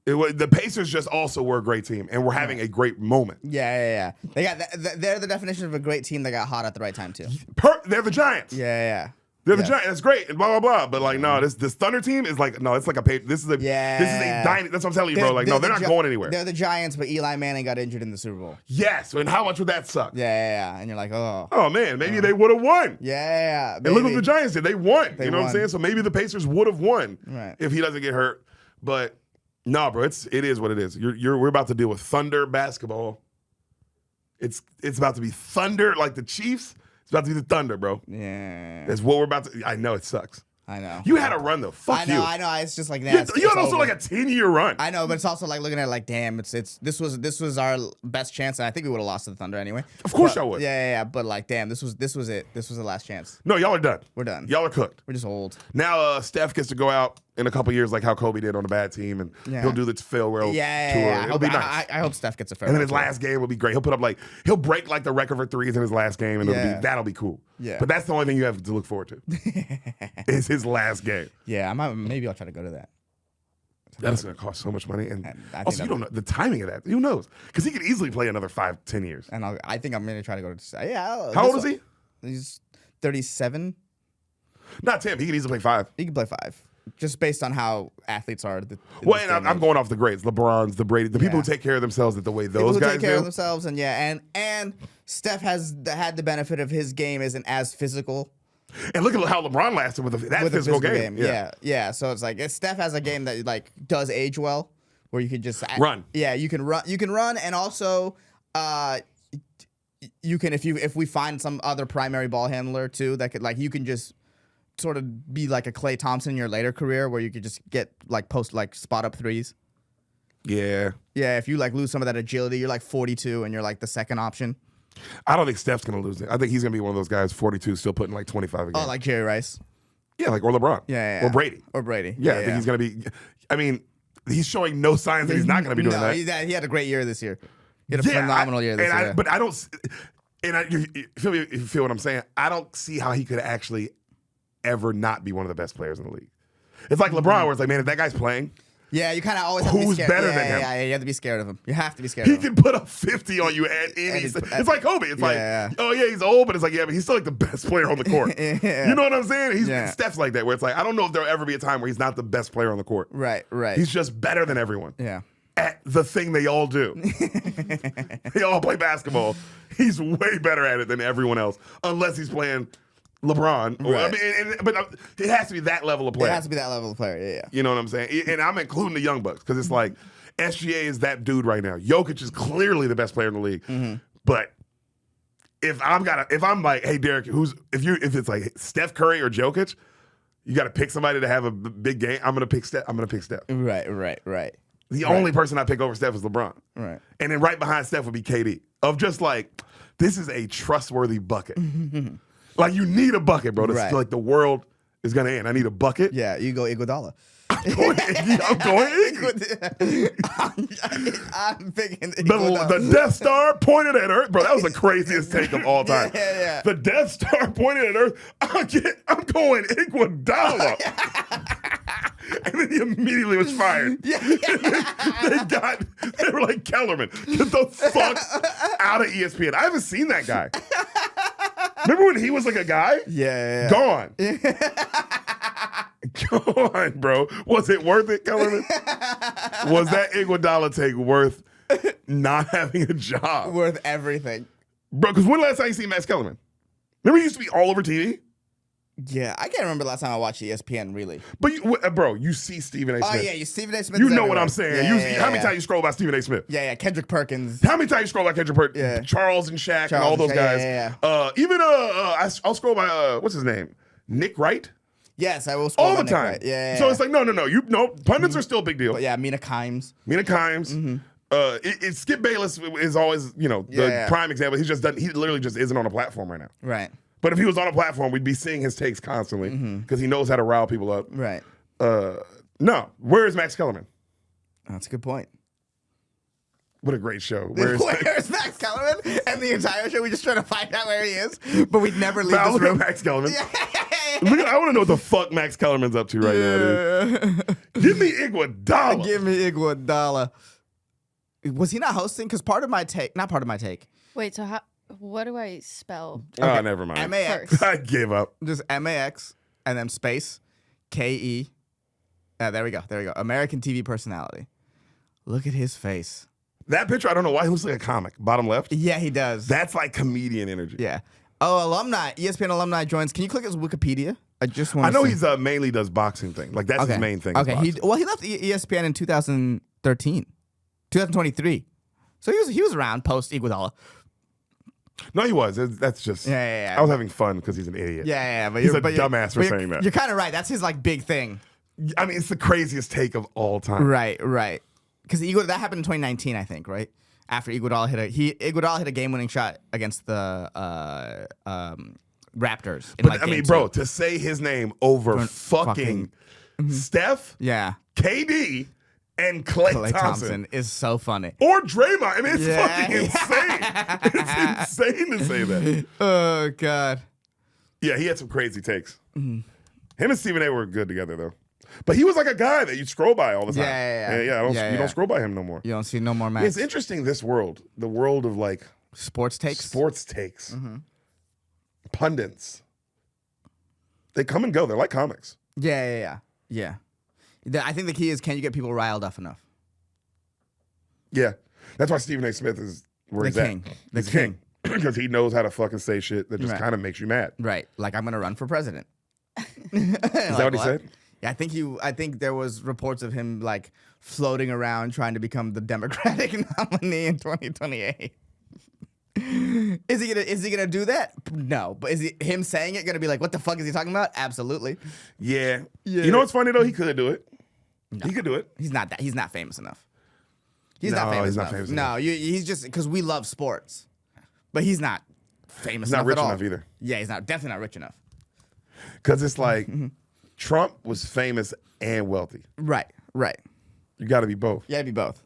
The Pacers just also were a great team, and we're having a great moment. Yeah. They're the definition of a great team that got hot at the right time too. They're the Giants. Yeah. They're the Giants. That's great, and blah blah blah. But no, this Thunder team is it's like a paper. This is a dynasty. That's what I'm telling you, bro. They're not going anywhere. They're the Giants, but Eli Manning got injured in the Super Bowl. Yes, and how much would that suck? Yeah. And you're like, oh. Oh man, maybe they would have won. Yeah. And look what the Giants did. They won. You know what I'm won. saying? So maybe the Pacers would have won Right. if he doesn't get hurt. But no, bro, it is what it is. We're about to deal with Thunder basketball. It's about to be Thunder like the Chiefs. It's about to be the Thunder, bro. Yeah. That's what we're about to. I know it sucks. I know. You had a run though. Fuck you. I know. It's just like that. You had also like a 10-year run. I know, but it's also looking at it damn, this was our best chance, and I think we would have lost to the Thunder anyway. Of course y'all would. Yeah. But damn, this was it. This was the last chance. No, y'all are done. We're done. Y'all are cooked. We're just old. Now Steph gets to go out in a couple years like how Kobe did on a bad team, and he'll do the farewell tour. It'll be nice. I hope Steph gets a farewell. And then his last game will be great. He'll put up he'll break the record for threes in his last game, and that'll be cool. Yeah. But that's the only thing you have to look forward to. Is his last game. Yeah, maybe I'll try to go to that. That's going to cost so much money, and I also you don't know the timing of that. Who knows? Because he could easily play another 5-10 years. And I think I'm going to try to go to. Yeah. How old is he? He's 37. Not Tim. He can easily play 5. He can play 5, just based on how athletes are. Well, and I'm going off the greats, LeBron's, the Brady, the people who take care of themselves the way those People who guys take care of do. themselves, and Steph has had the benefit of his game isn't as physical. And look at how LeBron lasted with that With a physical game. Yeah. So it's like Steph has a game that like does age well, where you can just Run. Yeah, you can run, and also you can if we find some other primary ball handler too that could like you can just sort of be like a Klay Thompson in your later career where you could just get like post like spot up threes. Yeah. Yeah, if you like lose some of that agility, you're like 42 and you're like the second option. I don't think Steph's going to lose it. I think he's going to be one of those guys, 42, still putting like 25 a game. Oh, like Jerry Rice. Yeah, like or LeBron. Yeah. Or Brady. Yeah, I think he's going to be. I mean, he's showing no signs that he's not going to be doing that. He had a great year this year. He had a phenomenal year this year. But I don't. And you feel what I'm saying? I don't see how he could actually ever not be one of the best players in the league. It's like LeBron, where it's like, man, if that guy's playing. Yeah, you kind of always have to be who's scared. better than him? Yeah, you have to be scared of him. You have to be scared He of him. can put up 50 on you, and it's like Kobe. It's like, oh yeah, he's old, but it's like, yeah, but he's still like the best player on the court. Yeah. You know what I'm saying? Steph's like that, where it's like, I don't know if there'll ever be a time where he's not the best player on the court. Right. He's just better than everyone. Yeah. At the thing they all do. They all play basketball. He's way better at it than everyone else, unless he's playing LeBron. Right. I mean, but it has to be that level of player. It has to be that level of player. Yeah. You know what I'm saying? And I'm including the young bucks because it's like SGA is that dude right now. Jokic is clearly the best player in the league. Mm-hmm. But if I'm like, hey Deric, if it's like Steph Curry or Jokic, you got to pick somebody to have a big game. I'm gonna pick Steph. Right. The only person I pick over Steph is LeBron. Right. And then right behind Steph would be KD. Of just like, this is a trustworthy bucket. Like, you need a bucket, bro. Right. Like, the world is going to end. I need a bucket. Yeah, you go Iguodala. I'm going Iggy. I'm picking Iguodala. The Death Star pointed at Earth. Bro, that was the craziest take of all time. Yeah. The Death Star pointed at Earth. I'm going Iguodala. And then he immediately was fired. Yeah. They were like, Kellerman, get the fuck out of ESPN. I haven't seen that guy. Remember when he was like a guy? Yeah. Gone. Gone, bro. Was it worth it, Kellerman? Was that Iguodala take worth not having a job? Worth everything. Bro, because when last time you seen Max Kellerman? Remember he used to be all over TV? Yeah, I can't remember the last time I watched ESPN, really. But, you see Stephen A. Smith. Oh, yeah, you Stephen A. Smith. You know what I'm saying. How many times you scroll by Stephen A. Smith? Yeah, Kendrick Perkins. How many times you scroll by Kendrick Perkins? Yeah. Charles and Shaq and all those guys. Yeah. Even, I'll scroll by, what's his name? Nick Wright? Yes, I will scroll all by the time. Nick Wright. Yeah. So it's like, no. Pundits are still a big deal. But yeah, Mina Kimes. Skip Bayless is always, the prime example. He literally just isn't on a platform right now. Right. But if he was on a platform, we'd be seeing his takes constantly because he knows how to rile people up. Right. No. Where is Max Kellerman? That's a good point. What a great show. Where's Max Kellerman? And the entire show, we just try to find out where he is, but we'd never leave this room. Look at Max Kellerman. I want to know what the fuck Max Kellerman's up to right now, dude. Give me Iguodala. Give me Iguodala. Was he not hosting? Because not part of my take. Wait, so what do I spell? Oh, never mind. MAX. I gave up. Just MAX and then space KE. There we go. American TV personality. Look at his face. That picture, I don't know why he looks like a comic. Bottom left. Yeah, he does. That's like comedian energy. Yeah. Oh, alumni. ESPN alumni joins. Can you click his Wikipedia? I just want. I know he's mainly does boxing thing. Like that's his main thing. Okay. He left ESPN in 2023. So he was around post Iguodala. No, he was. That's just. Yeah. I was having fun because he's an idiot. Yeah. But he's a dumbass for saying that. You're kind of right. That's his like big thing. I mean, it's the craziest take of all time. Right. Because that happened in 2019, I think. Right after Iguodala hit a game-winning shot against the Raptors. But I mean, bro, to say his name over fucking Steph, KD. And Klay Thompson is so funny. Or Draymond. I mean, it's fucking insane. It's insane to say that. Oh, God. Yeah, he had some crazy takes. Him and Stephen A. were good together, though. But he was like a guy that you'd scroll by all the time. You don't scroll by him no more. You don't see no more Max. It's interesting, this world. The world of, like... Sports takes? Pundits. They come and go. They're like comics. Yeah. I think the key is, can you get people riled up enough? Yeah. That's why Stephen A. Smith is where he's king. at. The He's king. Because he knows how to fucking say shit that just Right. kind of makes you mad. Right. Like, I'm going to run for president. Is that what he said? Yeah, I think there was reports of him like floating around trying to become the Democratic nominee in 2028. Is he gonna do that? No, but is him saying it gonna be like, what the fuck is he talking about? Absolutely. Yeah. Yeah. You know what's funny though? He could do it. No. He could do it. He's not famous enough. He's No, not famous he's not enough. famous No, enough. he's just because we love sports, but he's not famous. He's not enough rich at all. enough either. Yeah, he's definitely not rich enough. Because it's like Trump was famous and wealthy. Right. You got to be both. Yeah, it'd be both.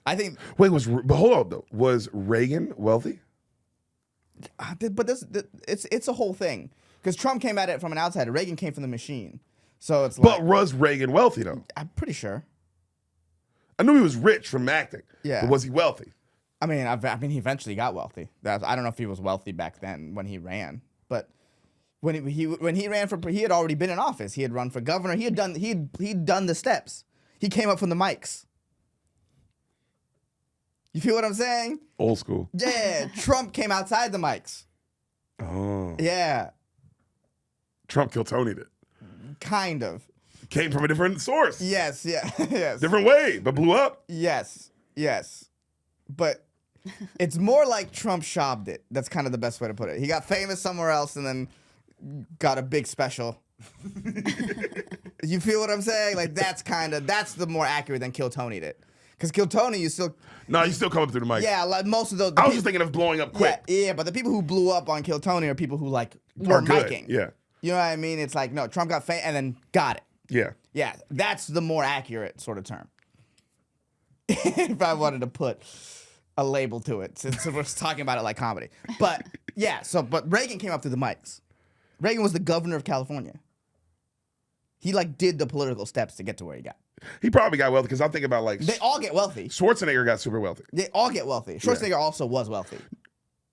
I think. Wait, but hold on though. Was Reagan wealthy? But it's a whole thing because Trump came at it from an outsider. Reagan came from the machine, so it's like. But was Reagan wealthy though? I'm pretty sure. I knew he was rich from acting. Yeah. But was he wealthy? I mean, he eventually got wealthy. I don't know if he was wealthy back then when he ran, but when he ran for, he had already been in office. He had run for governor. He'd done the steps. He came up from the mics. You feel what I'm saying? Old school. Yeah, Trump came outside the mics. Oh. Yeah, Trump killed Tony did. kind of. Came from a different source. Yes, yes. Different way, but blew up. Yes. But it's more like Trump shopped it. That's kind of the best way to put it. He got famous somewhere else and then got a big special. You feel what I'm saying? Like that's the more accurate than Kill Tony did. Because Kill Tony, you still come up through the mic. yeah, like most of those. I was just thinking of blowing up quick. Yeah, but the people who blew up on Kill Tony are people who like were good. miking. Yeah. You know what I mean? It's like no, Trump got famous and then got it. Yeah. Yeah, that's the more accurate sort of term. If I wanted to put a label to it, since we're talking about it like comedy. But yeah, but Reagan came up through the mics. Reagan was the governor of California. He like did the political steps to get to where he got. He probably got wealthy because I'm thinking about like They all get wealthy. Schwarzenegger got super wealthy. They all get wealthy. Schwarzenegger also was wealthy.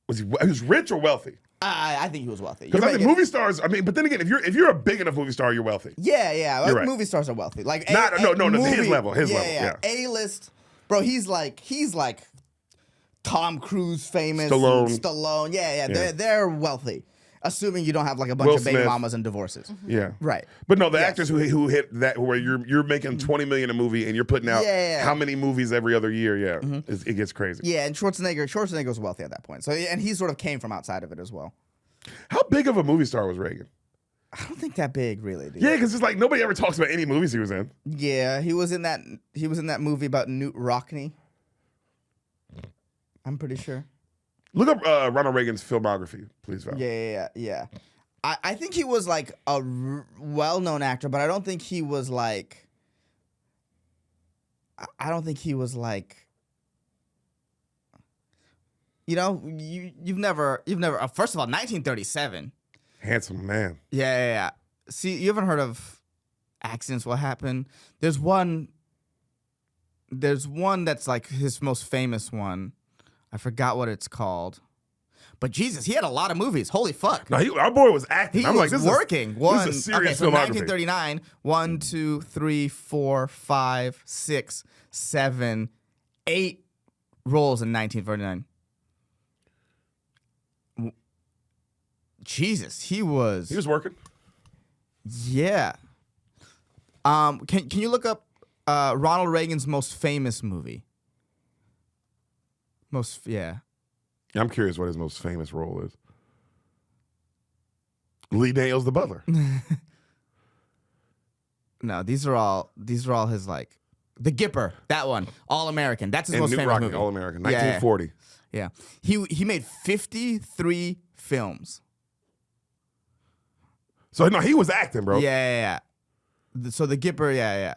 He was rich or wealthy? I think he was wealthy. Because I think movie stars. I mean, but then again, if you're a big enough movie star, you're wealthy. Yeah. You're right. Movie stars are wealthy. Like his level. Yeah. A-list, bro. He's like Tom Cruise famous. Stallone. Yeah. They're wealthy. Assuming you don't have like a bunch Will of baby Smith. mamas and divorces. Yeah. Right. But no, the Yes. actors who hit that where you're making $20 million a movie and you're putting out how many movies every other year? Yeah, it gets crazy. Yeah, and Schwarzenegger was wealthy at that point. So and he sort of came from outside of it as well. How big of a movie star was Reagan? I don't think that big, really. Dude. Yeah, because it's like nobody ever talks about any movies he was in. Yeah, he was in that movie about Newt Rockney. I'm pretty sure. Look up Ronald Reagan's filmography, please, Val. Yeah. I think he was like a well-known actor, but I don't think he was like. I don't think he was like. You know, you've never. First of all, 1937. Handsome man. Yeah. See, you haven't heard of Accidents Will Happen. There's one that's like his most famous one. I forgot what it's called. But Jesus, he had a lot of movies. Holy fuck. No, our boy was acting. He I'm was like, working. This is a serious so filmography. 1939, 1, 2, 3, 4, 5, 6, 7, 8 roles in 1939. Jesus, he was working. Yeah. Can you look up Ronald Reagan's most famous movie? I'm curious what his most famous role is. Lee Daniels, the butler. No, these are all his like The Gipper, that one, All American. That's his And most Newt famous Rockney, movie. All American, 1940. Yeah. He made 53 films. So no, he was acting, bro. Yeah. So The Gipper, yeah.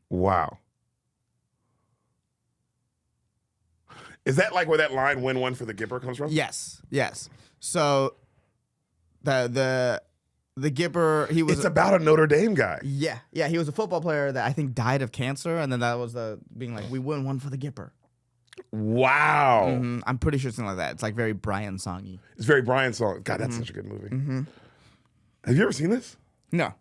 Wow. Is that like where that line "win one for the Gipper" comes from? Yes. So the Gipper, he was It's about a Notre Dame guy. Yeah, he was a football player that I think died of cancer, and then that was being like, we win one for the Gipper. Wow. I'm pretty sure something like that. It's like very Brian songy. It's very Brian song. God, that's such a good movie. Have you ever seen this? No.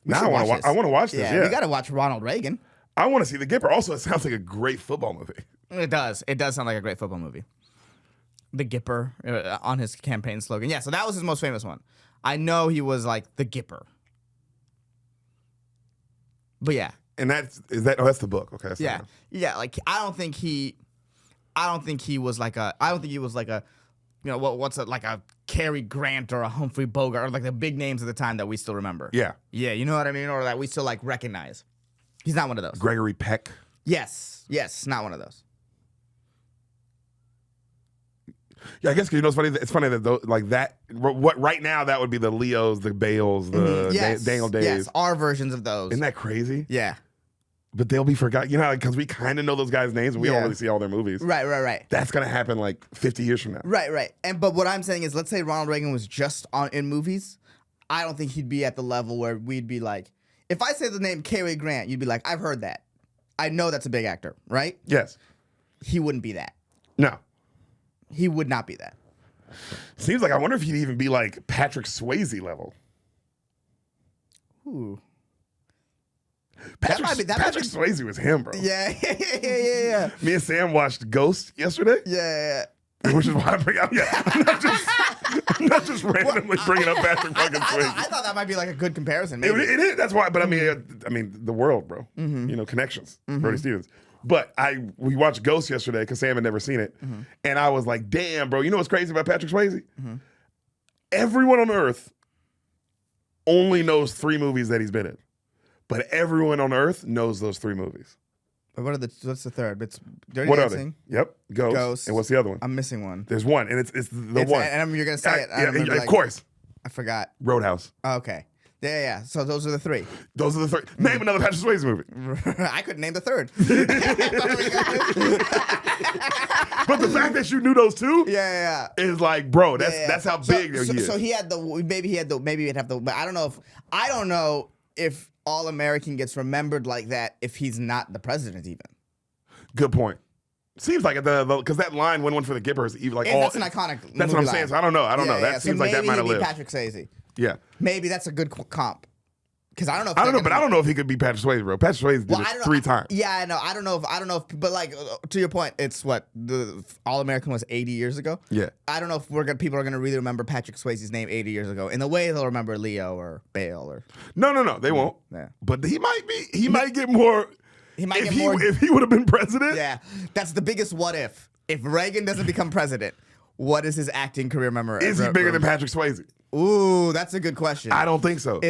Now I want to watch this. Yeah, we got to watch Ronald Reagan. I want to see The Gipper. Also, it sounds like a great football movie. It does. It does sound like a great football movie. The Gipper on his campaign slogan. Yeah, so that was his most famous one. I know he was like the Gipper. But yeah. And that's the book. Okay. That's Yeah. Yeah, like I don't think he was like a you know, what's like a Cary Grant or a Humphrey Bogart or like the big names of the time that we still remember. Yeah. Yeah, you know what I mean? Or that we still like recognize. He's not one of those. Gregory Peck. Yes, not one of those. Yeah, I guess 'cause you know it's funny that those, like that. What right now that would be the Leos, the Bales, the Daniel Days. Yes, our versions of those. Isn't that crazy? Yeah. But they'll be forgotten. You know, because we kind of know those guys' names and we don't really see all their movies. Right. That's gonna happen like 50 years from now. Right. But what I'm saying is, let's say Ronald Reagan was just in movies. I don't think he'd be at the level where we'd be like, if I say the name Cary Grant, you'd be like, I've heard that. I know that's a big actor, right? Yes. He wouldn't be that. No. He would not be that. Seems like I wonder if he'd even be like Patrick Swayze level. Ooh. Patrick Patrick Swayze was him, bro. Yeah. Me and Sam watched Ghost yesterday. Yeah. Which is why I bring out. Yeah, I'm not just randomly bringing up Patrick fucking Swayze. I thought that might be like a good comparison. It Maybe. is. That's why. But I mean, the world, bro. Mm-hmm. You know, connections. Brody Stevens. But we watched Ghost yesterday because Sam had never seen it, and I was like, "Damn, bro! You know what's crazy about Patrick Swayze? Everyone on Earth only knows 3 movies that he's been in, but everyone on Earth knows those 3 movies. What's the third? It's Dirty What Dancing. are they? Yep, Ghost. And what's the other one? I'm missing one. There's one, and it's the one. And you're gonna say it. I remember, of course. I forgot. Roadhouse. Oh, okay. Yeah. So those are the 3. Those are the 3. Name another Patrick Swayze movie. I couldn't name the third. But the fact that you knew those 2, Yeah. is like, bro, that's how big he is. So he had maybe he'd have the. But I don't know if All American gets remembered like that if he's not the president even. Good point. Seems like because that line "Win one for the Gippers," even like That's an iconic. That's what I'm saying. So I don't know. That seems like that might have lived. Patrick Swayze. Yeah. Maybe that's a good comp. Because I don't know. I don't know if he could be Patrick Swayze, bro. Patrick Swayze did it 3 times. Yeah, I know. I don't know if, but like to your point, it's what the All American was 80 years ago. Yeah. I don't know if people are gonna really remember Patrick Swayze's name 80 years ago in the way they'll remember Leo or Bale or. No, they won't. Yeah. But he might be. He might get more. He might get more. If he would have been president. Yeah, that's the biggest what if. If Reagan doesn't become president, what is his acting career memory? Is he bigger than Patrick Swayze? Ooh, that's a good question. I don't think so.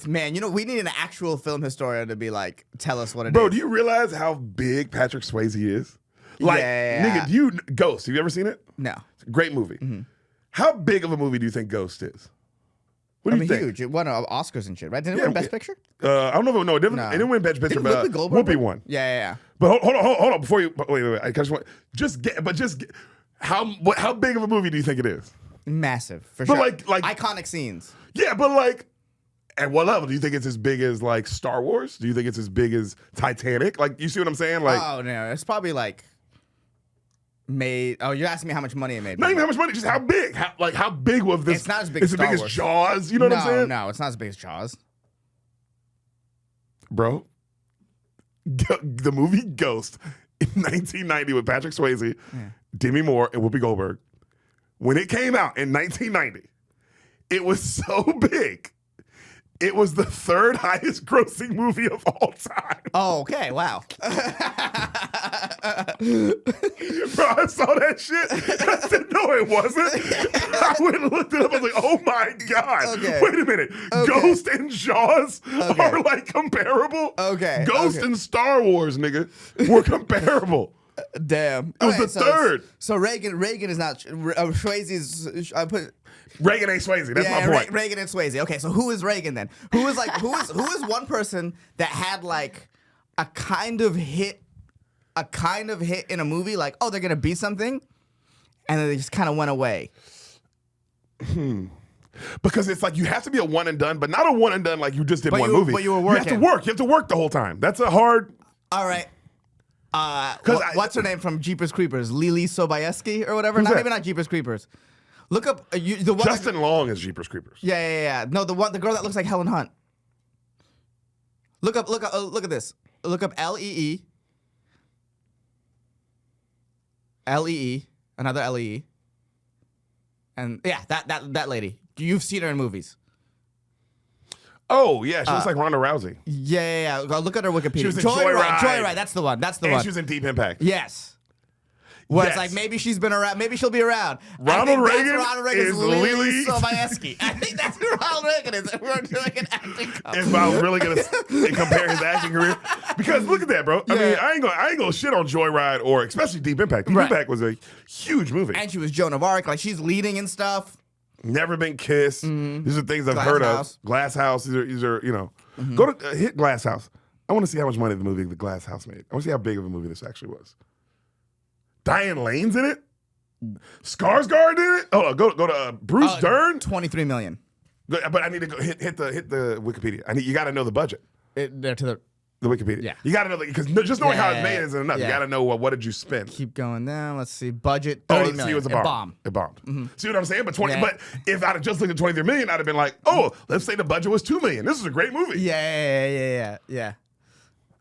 Man, we need an actual film historian to be like, tell us what it is. Bro, do you realize how big Patrick Swayze is? Like, Yeah. nigga, Ghost, have you ever seen it? No. It's a great movie. How big of a movie do you think Ghost is? What do you think? Huge. It won Oscars and shit, right? Didn't it win Best Picture? I don't know if it didn't win Best Picture, but Whoopi won. Yeah. But hold on, before you wait. I just want how big of a movie do you think it is? Massive, for But sure. like iconic scenes. Yeah, but like, at what level? Do you think it's as big as like Star Wars? Do you think it's as big as Titanic? Like, you see what I'm saying? Like, Oh no, it's probably like made. Oh, you're asking me how much money it made? not even how much money, just how big. How big was this? It's not as big It's as as big Star as Wars. Jaws. You know what I'm saying? No, it's not as big as Jaws. Bro, the movie Ghost in 1990 with Patrick Swayze, Demi Moore, and Whoopi Goldberg. When it came out in 1990, it was so big. It was the 3rd highest grossing movie of all time. Oh, okay. Wow. Bro, I saw that shit. I said, no, it wasn't. I went and looked it up. I was like, oh my God. Okay. Wait a minute. Okay. Ghost and Jaws are like comparable? Okay. Ghost and Star Wars, nigga, were comparable. Damn. It was the 3rd. So Reagan is not Swayze's. I put Reagan ain't Swayze. That's my point. Reagan and Swayze. Okay, so who is Reagan then? Who is one person that had like a kind of hit in a movie? Like, oh, they're gonna be something, and then they just kind of went away. Because it's like you have to be a one and done, but not a one and done like you just did one movie. But you were working. You have to work. You have to work the whole time. That's a hard. All right. What's her name from Jeepers Creepers? Lily Sobieski or whatever? Who's that? Maybe not Jeepers Creepers. Look up the one. Justin Long is Jeepers Creepers. Yeah. No, the girl that looks like Helen Hunt. Look at this. Look up Lee. Lee, another Lee. And yeah, that lady. You've seen her in movies. Oh yeah, she looks like Ronda Rousey. Yeah. Go look at her Wikipedia. She was in Joyride. Joyride. That's the one. And she was in Deep Impact. Yes. Where it's Yes. like maybe she's been around, maybe she'll be around. Ronald Reagan is is Lily Sobieski. I think that's who Ronald Reagan is. We're doing an acting company. If I was really gonna compare his acting career, because look at that, bro. I mean, I ain't gonna shit on Joyride or especially Deep Impact. Deep Impact was a huge movie. And she was Joan of Arc, like she's leading and stuff. Never Been Kissed. These are things I've heard of. Glass House. These are you know. Go to hit Glass House. I want to see how much money the movie The Glass House made. I want to see how big of a movie this actually was. Diane Lane's in it. Skarsgård in it. Oh, go to Bruce Dern. 23 million. But I need to go hit the Wikipedia. You got to know the budget. They're to The Wikipedia. Yeah. You got to know because just knowing how it's made isn't enough. Yeah. You got to know what did you spend. keep going down. Let's see. Budget 30 million. See, it was a bomb. It bombed. See what I'm saying? But but if I'd have just looked at 23 million, I'd have been like, oh, let's say the budget was 2 million. This is a great movie. Yeah.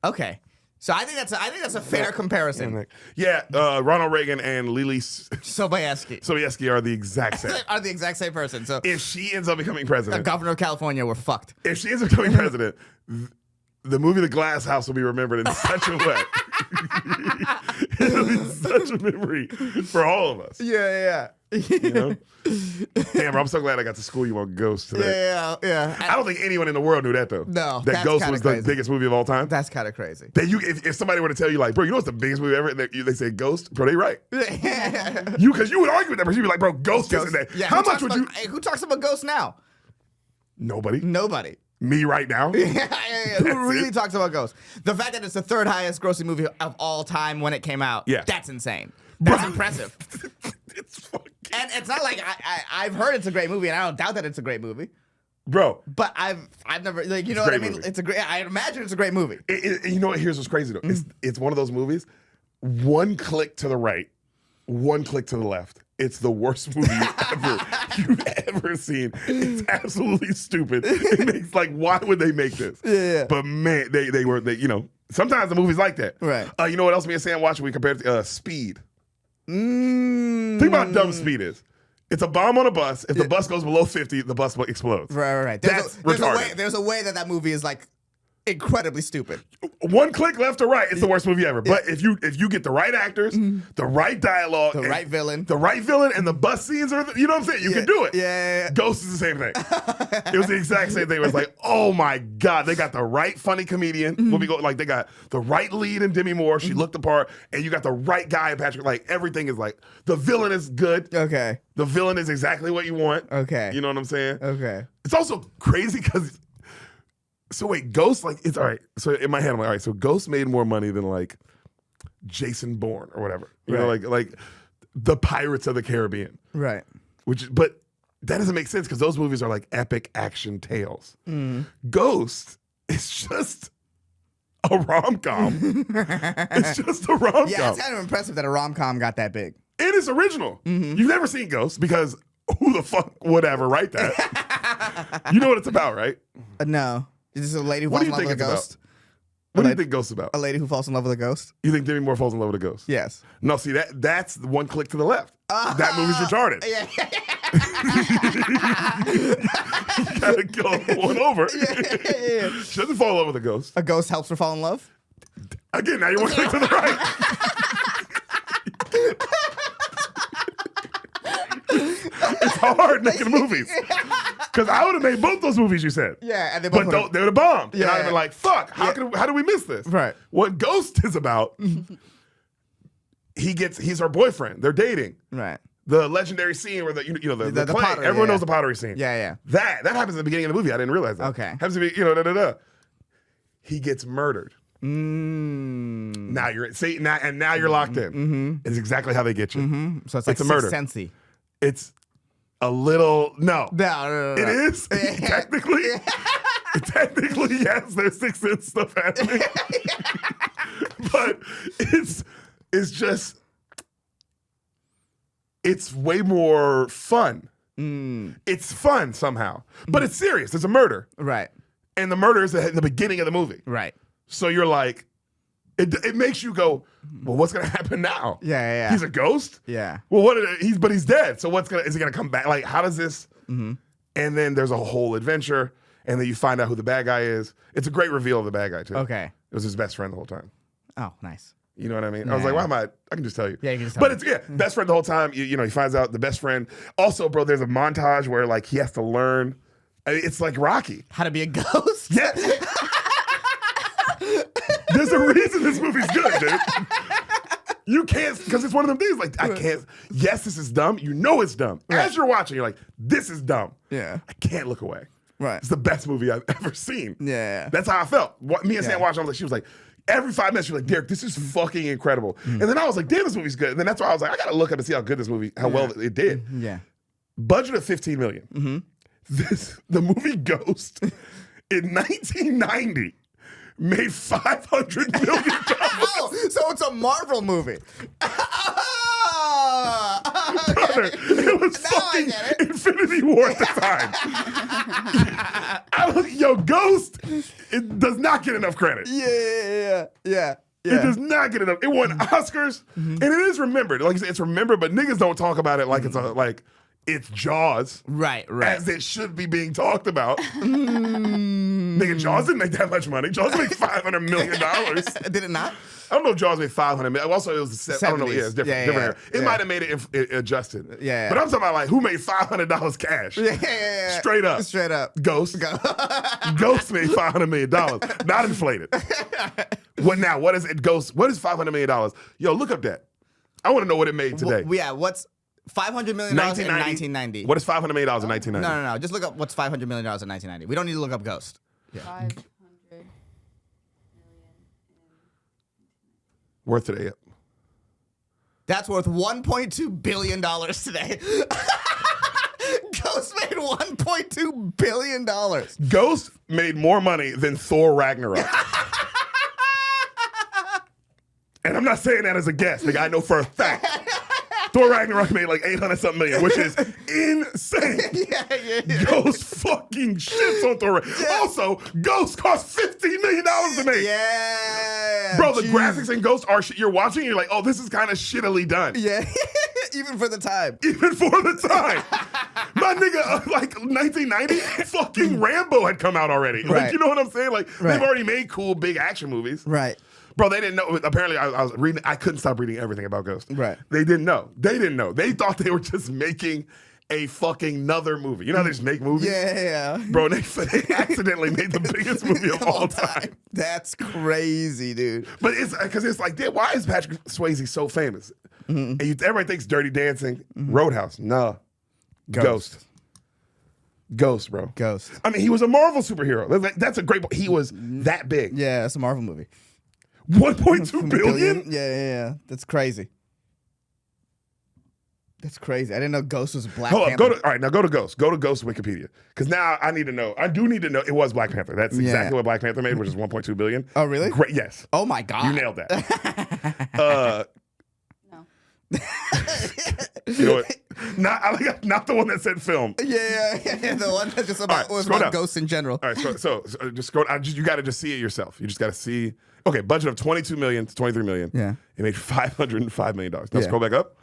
Okay. So I think that's a fair comparison. Yeah, Ronald Reagan and Lily Sobieski are the exact same. are the exact same person. So If she ends up becoming the president, governor of California, we're fucked. if she ends up becoming president, the movie The Glass House will be remembered in such a way. It'll be such a memory for all of us. Yeah. You know? Damn, I'm so glad I got to school you on Ghost today. Yeah. I don't think anyone in the world knew that though. No, that that's Ghost kinda was crazy. the biggest movie of all time. That's kind of crazy. That if somebody were to tell you like, bro, you know what's the biggest movie ever? And they say Ghost, bro, they right. Because you would argue with them, but you'd be like, bro, Ghost isn't that. Yeah, How much would you? Hey, who talks about Ghost now? Nobody. Nobody. Me right now. Yeah. Who really talks about Ghost? The fact that it's the third highest grossing movie of all time when it came out. Yeah. That's insane. That's impressive. It's fucking. And it's not like I've heard it's a great movie, and I don't doubt that it's a great movie. Bro, But I've never like you know what I mean. movie. It's a great. I imagine it's a great movie. you know what? Here's what's crazy though. It's one of those movies. One click to the right, one click to the left. It's the worst movie you've ever seen. It's absolutely stupid. It makes like, why would they make this? Yeah. But man, they you know. Sometimes the movies like that. Right. You know what else me and Sam watched? We compared to Speed. Think Think about how dumb Speed is. It's a bomb on a bus. If the bus goes below 50, the bus explodes. Right. That's retarded. There's a way that movie is like incredibly stupid. One click left or right, it's the worst movie ever. But if you get the right actors, the right dialogue, The right villain. and the bus scenes are, you know what I'm saying? You can do it. Yeah. Ghost is the same thing. It was the exact same thing. It was like, oh my God, they got the right funny comedian. When we go, like, they got the right lead in Demi Moore. She looked the part, and you got the right guy in Patrick. Like, everything is like, the villain is good. Okay. The villain is exactly what you want. Okay. You know what I'm saying? Okay. It's also crazy because. So wait, Ghost, like, it's all right. So in my head, I'm like, all right, so Ghost made more money than like Jason Bourne or whatever. You know, like the Pirates of the Caribbean. Right. But that doesn't make sense because those movies are like epic action tales. Ghost is just a rom-com. It's just a rom-com. Yeah, it's kind of impressive that a rom-com got that big. It is original. You've never seen Ghost because who the fuck would ever write that? You know what it's about, right? No. Is this a lady who What falls do in you love with think a it's ghost? What do you think Ghost is about? A lady who falls in love with a ghost? You think Demi Moore falls in love with a ghost? Yes. No, see that's one click to the left. That movie's retarded. Yeah. You gotta go one over. Yeah. She doesn't fall in love with a ghost. A ghost helps her fall in love? Again, now you're one click to the right. It's hard making movies. Because I would have made both those movies you said. Yeah, and they But both they would have bombed. And Yeah. I'd have been like, fuck, how do we miss this? Right. What Ghost is about, he's her boyfriend. They're dating. Right. The legendary scene where the The clay, pottery, everyone yeah. knows the pottery scene. Yeah. That happens at the beginning of the movie. I didn't realize that. Okay. Happens to be, He gets murdered. Mm. Now you're locked in. It's exactly how they get you. So it's like It's a murder. Sixth Sensey. It's a little no. No. It is technically. Technically, yes. There's Sixth Sense stuff happening, but it's just. it's way more fun. It's fun somehow, but it's serious. It's a murder, Right. and the murder is at the beginning of the movie. Right. So you're like, it makes you go, well, what's gonna happen now? Yeah. He's a ghost. Yeah. Well, he's dead. So is he gonna come back? Like, how does this? And then there's a whole adventure, and then you find out who the bad guy is. It's a great reveal of the bad guy too. Okay. It was his best friend the whole time. Oh, nice. You know what I mean? I was like, why am I can just tell you. Yeah, you can just tell But me. it's best friend the whole time. You know, he finds out the best friend. Also, bro, there's a montage where like he has to learn. It's like Rocky. How to be a ghost? Yeah. There's a reason this movie's good, dude. You can't, because it's one of them things. Like, I can't. Yes, this is dumb. You know it's dumb. As you're watching, you're like, this is dumb. Yeah. I can't look away. Right. It's the best movie I've ever seen. Yeah. That's how I felt. Me and Sam watched. I was like, she was like, every 5 minutes, she was like, Deric, this is fucking incredible. And then I was like, damn, this movie's good. And then that's why I was like, I gotta look up and see how good this movie, how well it did. Yeah. Budget of $15 million. The movie Ghost in 1990 made $500 million. Oh, so it's a Marvel movie. Brother, it was fucking Infinity War at the time. Yo, Ghost, it does not get enough credit. Yeah. It does not get enough. It won Oscars, and it is remembered. Like I said, it's remembered, but niggas don't talk about it like it's Jaws. Right. As it should be being talked about. Nigga, Jaws didn't make that much money. Jaws made $500 million. Did it not? I don't know if Jaws made $500 million. Also, it was the I don't know. Yeah, it's different. Different era. It might have made it adjusted. Yeah. But I'm talking about like who made $500 cash. Yeah. Straight up. Ghost. Ghost made $500 million. Not inflated. What now? What is it? Ghost. What is $500 million? Yo, look up that. I want to know what it made today. What's $500 million in 1990? What is $500 million in 1990? No. Just look up what's $500 million in 1990. We don't need to look up Ghost. 500 million. Worth today, yep. That's worth $1.2 billion today. Ghost made $1.2 billion. Ghost made more money than Thor Ragnarok. And I'm not saying that as a guess. Nigga, I know for a fact. Thor Ragnarok made like 800-something million, which is insane. Yeah. Ghost fucking shits on Thor. Also, Ghost cost $15 million to make. Yeah. Bro, the graphics in Ghost are shit. You're watching and you're like, oh, this is kind of shittily done. Yeah. Even for the time. Even for the time. My nigga, like 1990, fucking Rambo had come out already. Like, Right. you know what I'm saying? Like, they've already made cool, big action movies. Right. Bro, they didn't know. Apparently, I was reading. I couldn't stop reading everything about Ghost. Right. They didn't know. They didn't know. They thought they were just making a fucking another movie. You know how they just make movies? Yeah. Bro, they accidentally made the biggest movie of all time. That's crazy, dude. But it's because it's like, damn, why is Patrick Swayze so famous? And everybody thinks Dirty Dancing, Roadhouse. Nah. Ghost. Ghost, bro. Ghost. I mean, he was a Marvel superhero. That's a great. He was that big. Yeah, it's a Marvel movie. 1.2 billion? Yeah. That's crazy. That's crazy. I didn't know Ghost was Black Hold Panther. up, all right, now go to Ghost. Go to Ghost Wikipedia. Because now I need to know. I do need to know. It was Black Panther. That's exactly what Black Panther made, which is 1.2 billion. Oh, really? Great, yes. Oh, my God. You nailed that. No. You know what? Not the one that said film. Yeah. The one that's just about, All right, scroll down. ghosts in general. All right, so just go. You got to just see it yourself. You just got to see. Okay, budget of 22 million to 23 million. Yeah. It made $505 million. Now Yeah. scroll back up.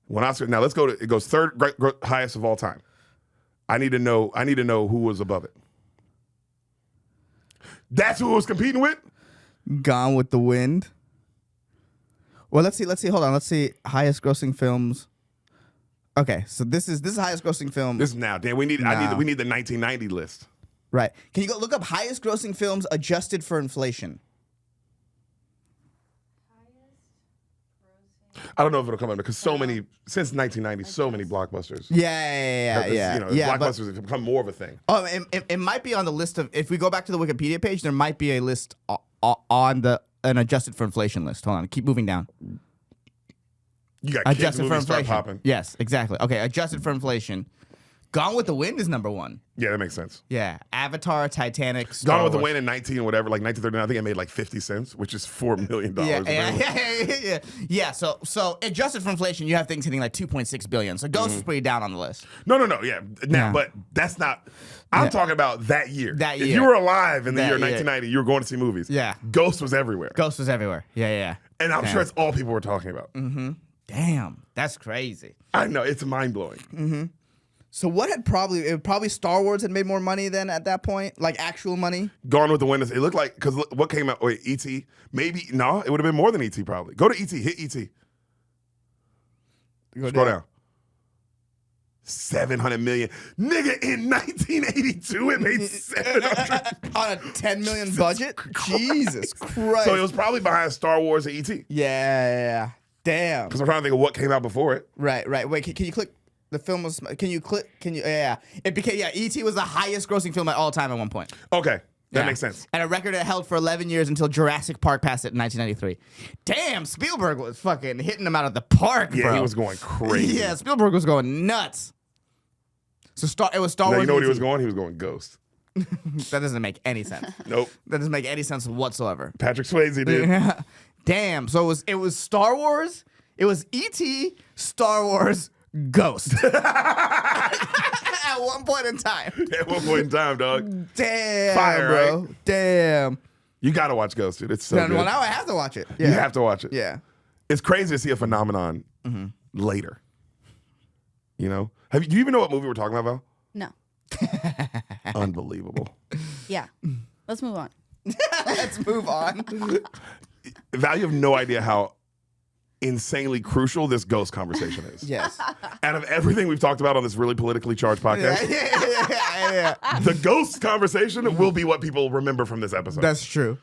One Oscar. Now let's go to. It goes third highest of all time. I need to know who was above it. That's who it was competing with. Gone with the Wind. Well, let's see. Hold on. Let's see. Highest grossing films. Okay, so this is highest grossing film. This is now. Dan, we need the 1990 list. Right. Can you go look up highest grossing films adjusted for inflation? I don't know if it'll come up because so many since 1990, so many blockbusters. Yeah. Blockbusters have become more of a thing. Oh, it might be on the list of. If we go back to the Wikipedia page, there might be a list on an adjusted for inflation list. Hold on, keep moving down. You got kids Adjusted for movies start inflation. popping. Yes, exactly. Okay, adjusted for inflation. Gone with the Wind is number 1. Yeah, that makes sense. Yeah, Avatar, Titanic, Star Gone with the Wars. Wind in 1939. I think it made like 50 cents, which is $4 million. Yeah. So adjusted for inflation, you have things hitting like 2.6 billion. So Ghost is pretty down on the list. No. Yeah. Now, Yeah. but that's not. I'm talking about that year. That If year. you were alive in the That year year. 1990, you were going to see movies. Yeah. Ghost was everywhere. Ghost was everywhere. Yeah. And I'm Damn. sure it's all people were talking about. Damn, that's crazy. I know, it's mind blowing. So what had probably Star Wars had made more money than at that point, like actual money. Gone with the Wind. It looked like, because what came out? Wait, E.T. Maybe no, it would have been more than E.T. probably. Go to E.T. Hit E.T. Scroll down. 700 million. Nigga, in 1982, it made 700. On a 10 million budget. Jesus Christ. So it was probably behind Star Wars and E.T. Yeah. Damn. Because I'm trying to think of what came out before it. Right. Wait, can you click? The film was. Can you click? Yeah. It became. Yeah. E.T. was the highest grossing film at all time at one point. Okay. That Yeah. makes sense. And a record it held for 11 years until Jurassic Park passed it in 1993. Damn, Spielberg was fucking hitting them out of the park, Yeah, bro. he was going crazy. Yeah, Spielberg was going nuts. So it was Star Now, Wars. you know what he E.T. was going? He was going Ghost. That doesn't make any sense. Nope. That doesn't make any sense whatsoever. Patrick Swayze did. Damn. So it was Star Wars. It was E.T., Star Wars, Ghost. At one point in time. At one point in time, dog. Damn, Fire, bro. right? Damn. You got to watch Ghost, dude. It's so good. Well, now I have to watch it. Yeah. You have to watch it. Yeah. It's crazy to see a phenomenon later. You know? Do you even know what movie we're talking about, Val? No. Unbelievable. Yeah. Let's move on. Let's move on. Val, you have no idea how insanely crucial this Ghost conversation is. Yes. Out of everything we've talked about on this really politically charged podcast, Yeah. the Ghost conversation will be what people remember from this episode. That's true.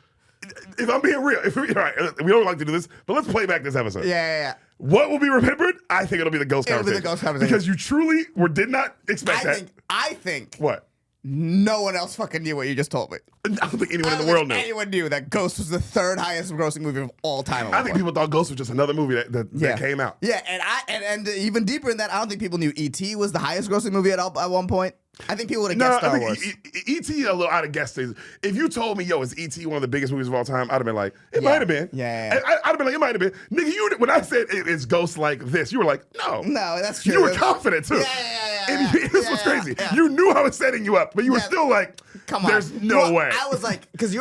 If I'm being real, all right, we don't like to do this, but let's play back this episode. Yeah. What will be remembered? I think it'll be the Ghost It'll be conversation. the Ghost conversation. Because you truly did not expect that. I think What? no one else fucking knew what you just told me. I don't think anyone in the I don't world think knew. anyone knew that Ghost was the third highest grossing movie of all time. at I one think point. people thought Ghost was just another movie that came out. Yeah, and even deeper than that, I don't think people knew E.T. was the highest grossing movie at one point. I think people would have guessed Star I Wars. think E.T. a little out of guess things. If you told me, yo, is E.T. one of the biggest movies of all time, I'd have been like, it might have been. Yeah. And I'd have been like, it might have been. Nigga, when I said it's Ghost like this, you were like, no. No, that's true. You were confident too. Yeah. This was crazy. You knew I was setting you up, but you were still like, Come on. there's no way. I was like, because I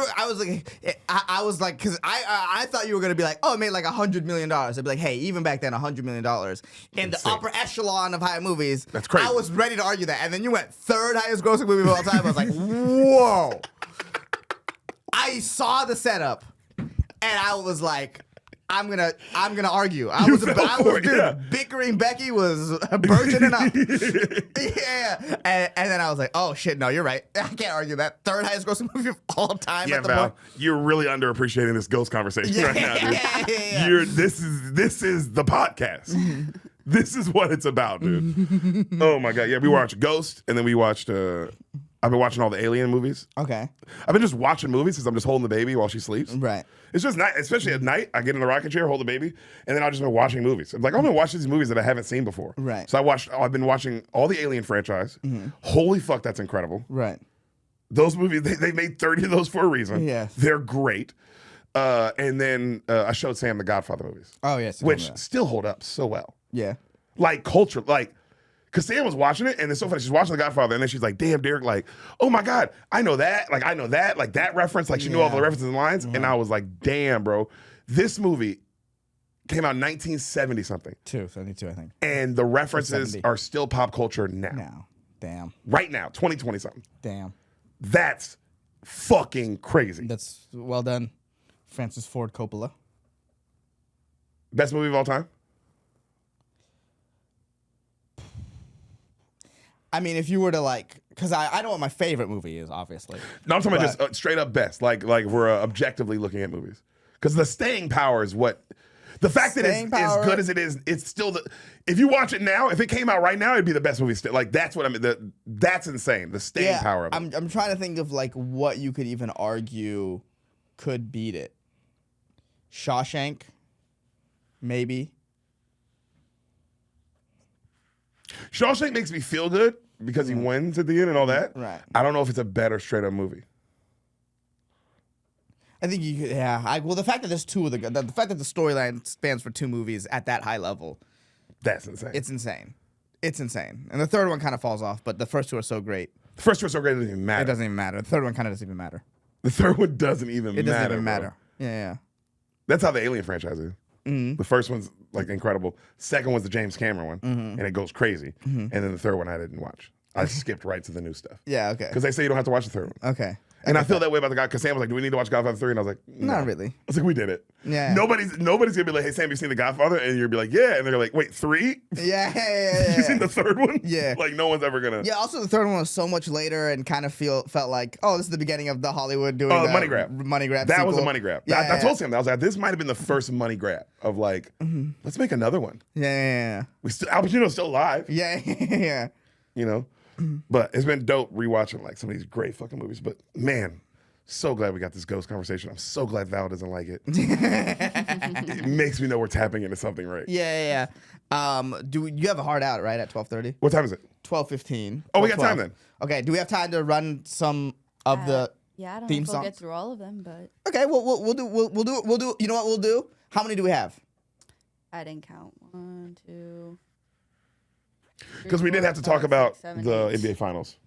thought you were gonna be like, oh, it made like $100 million. I'd be like, hey, even back then, $100 million in the upper echelon of high movies. That's crazy. I was ready to argue that, and then you went third highest grossing movie of all time. I was like, whoa. I saw the setup, and I was like, I'm gonna argue. Bickering Becky was burgeoning up. Yeah, and then I was like, oh shit, no, you're right. I can't argue that. Third highest grossing movie of all time. Yeah, at the Val, point. you're really underappreciating this Ghost conversation right now, dude. Yeah. This is the podcast. This is what it's about, dude. Oh my god, yeah, we watched Ghost, and then we watched. I've been watching all the Alien movies. Okay. I've been just watching movies because I'm just holding the baby while she sleeps. Right. It's just nice, especially at night. I get in the rocking chair, hold the baby, and then I've just been watching movies. I'm like, I'm gonna watch these movies that I haven't seen before. Right. So I've been watching all the Alien franchise. Holy fuck, that's incredible. Right. Those movies, they made 30 of those for a reason. Yes. They're great. And then I showed Sam the Godfather movies. Oh yes. Which still hold up so well. Yeah. Like culture, like, because Sam was watching it, and it's so funny. She's watching The Godfather, and then she's like, damn, Derek, like, oh my God, I know that. Like, that reference. Like, she knew all the references and lines. And I was like, damn, bro. This movie came out in 1970 something. 72, I think. And the references 70. are still pop culture now. Now. Damn. Right now, 2020 something. Damn. That's fucking crazy. That's well done, Francis Ford Coppola. Best movie of all time? I mean, if you were to like, because I know what my favorite movie is, obviously. No, I'm talking about just straight up best. Like we're objectively looking at movies. Because the staying power is what. The fact that it's as good as it is, it's still the. If you watch it now, if it came out right now, it'd be the best movie. Still, like that's what I mean. That's insane. The staying power of it. I'm trying to think of like what you could even argue could beat it. Shawshank, maybe. Shawshank makes me feel good because he wins at the end and all that. Right. I don't know if it's a better straight up movie. I think you could, yeah. Well, the fact that there's two of the fact that the storyline spans for 2 movies at that high level, That's insane. it's insane. It's insane. And the third one kind of falls off, but the first 2 are so great. The first two are so great it doesn't even matter. It doesn't even matter. The third one kind of doesn't even matter. The third one doesn't even matter. It doesn't even bro. matter. Yeah. That's how the Alien franchise is. Mm-hmm. The first one's like incredible. Second one's the James Cameron one, and it goes crazy. And then the third one I didn't watch. I skipped right to the new stuff. Yeah. Okay. Because they say you don't have to watch the third one. Okay. And I feel that way about the guy, because Sam was like, do we need to watch Godfather 3? And I was like, no. Not really. I was like, we did it. Yeah. Nobody's going to be like, hey, Sam, you seen The Godfather? And you'll be like, yeah. And they're like, wait, 3? Yeah. You seen the third one? Yeah. Like, no one's ever going to. Yeah. Also, the third one was so much later and kind of felt like, oh, this is the beginning of the Hollywood doing Oh, the money grab. Money grab. That was a sequel. money grab. Yeah. I told Sam that. I was like, this might have been the first money grab of like, let's make another one. Yeah. Al Pacino's still alive, Yeah. Yeah. you know? But it's been dope rewatching like some of these great fucking movies. But man, so glad we got this ghost conversation. I'm so glad Val doesn't like it. It makes me know we're tapping into something right. Yeah. Do you have a hard out right at 12:30? What time is it? 12:15. Oh, we got time then. Okay. Do we have time to run some of the? Yeah, I don't theme know if we'll get songs? through all of them, but Okay. We'll do. You know what we'll do? How many do we have? I didn't count. 1, 2. Because we did have to talk about the NBA Finals.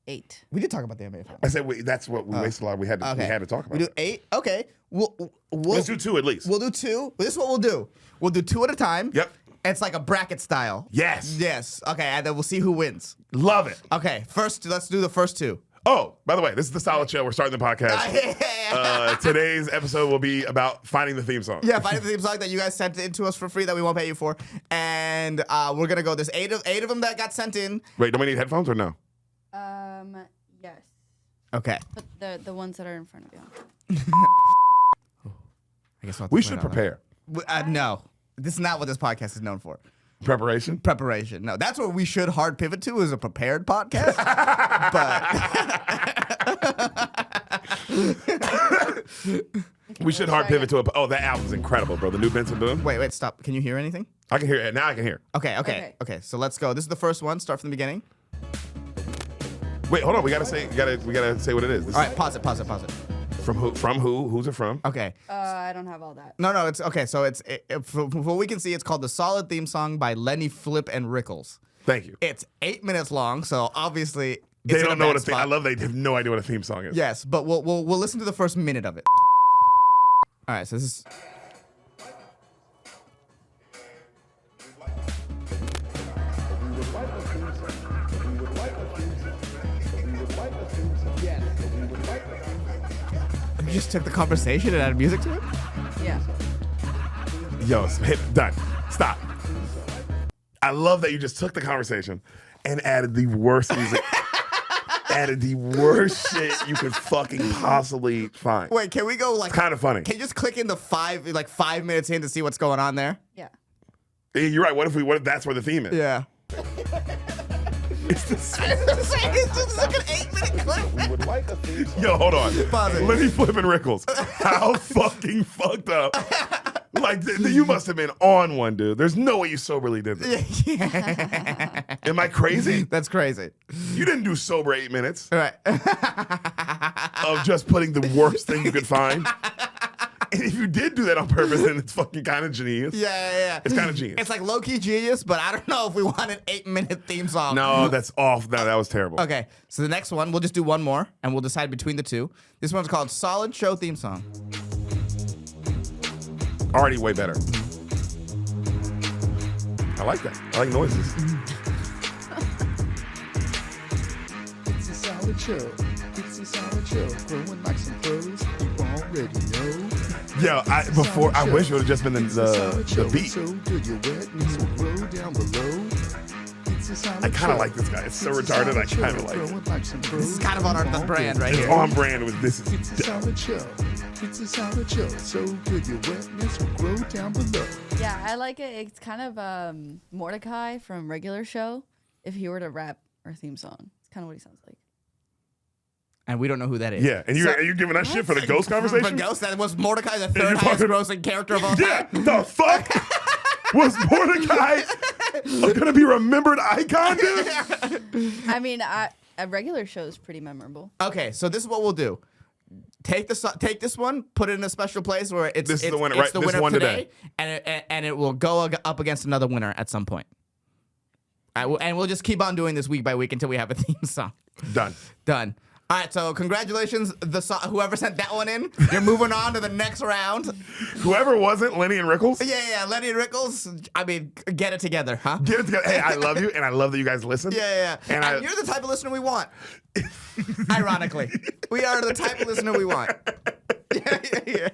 8. We did talk about the NBA Finals. I said that's what we wasted a lot. We had to talk about. We do 8. Okay. Let's do 2 at least. We'll do 2. This is what we'll do. We'll do 2 at a time. Yep. It's like a bracket style. Yes. Yes. Okay. And then we'll see who wins. Love it. Okay. First, let's do the first 2. Oh, by the way, this is the Solid Show. We're starting the podcast. Today's episode will be about finding the theme song. Yeah, finding the theme song that you guys sent in to us for free that we won't pay you for, and we're gonna go. There's eight of them that got sent in. Wait, don't we need headphones or no? Yes. Okay. But the ones that are in front of you. I guess we'll have to We play should that one. prepare. No, this is not what this podcast is known for. Preparation? Preparation. No, that's what we should hard pivot to is a prepared podcast. We should hard pivot to a. Oh, that album's incredible, bro. The new Benson Boone. Wait, stop. Can you hear anything? I can hear it. Now I can hear. Okay. So let's go. This is the first one. Start from the beginning. Wait, hold on. We gotta say what it is. This All right, pause it. From who? From who? Who's it from? Okay. I don't have all that. No, it's okay. So from what we can see, it's called the Solid Theme Song by Lenny Flip and Rickles. Thank you. It's 8 minutes long, so obviously They it's in don't a know bad what a theme. spot. I love they have no idea what a theme song is. Yes, but we'll listen to the first minute of it. All right, so this is. You just took the conversation and added music to it? Yeah. Yo, done. Stop. I love that you just took the conversation and added the worst music. Added the worst shit you could fucking possibly find. Wait, can we go like? Kind of funny. Can you just click in the 5 minutes in to see what's going on there? Yeah. Yeah, you're right. What if that's where the theme is? Yeah. It's the same. It's just like an 8-minute clip. Would like a theme song. Yo, hold on. Pause it. Lenny Flippin' Rickles. How fucking fucked up. Like, you must have been on one, dude. There's no way you soberly did this. Am I crazy? That's crazy. You didn't do sober 8 minutes All right. of just putting the worst thing you could find. And if you did do that on purpose, then it's fucking kind of genius. Yeah. It's kind of genius. It's like low-key genius, but I don't know if we want an 8-minute theme song. No, that's off. No, that was terrible. Okay, so the next one, we'll just do one more, and we'll decide between the two. This one's called Solid Show Theme Song. Already way better. I like that. I like noises. It's a solid show. It's a solid show. Growing like some pros. You already know. Yo, I wish it would have just been the beat. So good your wetness will grow down below. It's a solid I kind of show. like this guy. It's so It's a retarded. I solid kind of show. like it. Growing like some This pros. is kind of on You the brand right It's here. on brand with this. It's a solid show. It's a solid show. So good your wetness will grow down below. Yeah, I like it. It's kind of Mordecai from Regular Show. If he were to rap our theme song, it's kind of what he sounds like. And we don't know who that is. Yeah, and you're giving us shit for the ghost For conversation? Ghost, that was Mordecai, the you're third highest fucking- grossing character of all time. Yeah, the fuck was Mordecai I'm gonna be remembered icon, dude. I mean, a regular show is pretty memorable. Okay, so this is what we'll do. Take this one, put it in a special place where it's This is the winner, it's right? the This winner one today, and it will go up against another winner at some point. And we'll just keep on doing this week by week until we have a theme song. Done. All right, so congratulations, whoever sent that one in. You're moving on to the next round. Whoever wasn't Lenny and Rickles. Yeah, Lenny and Rickles. I mean, get it together, huh? Get it together. Hey, I love you, and I love that you guys listen. Yeah. And you're the type of listener we want. Ironically, we are the type of listener we want. Yeah.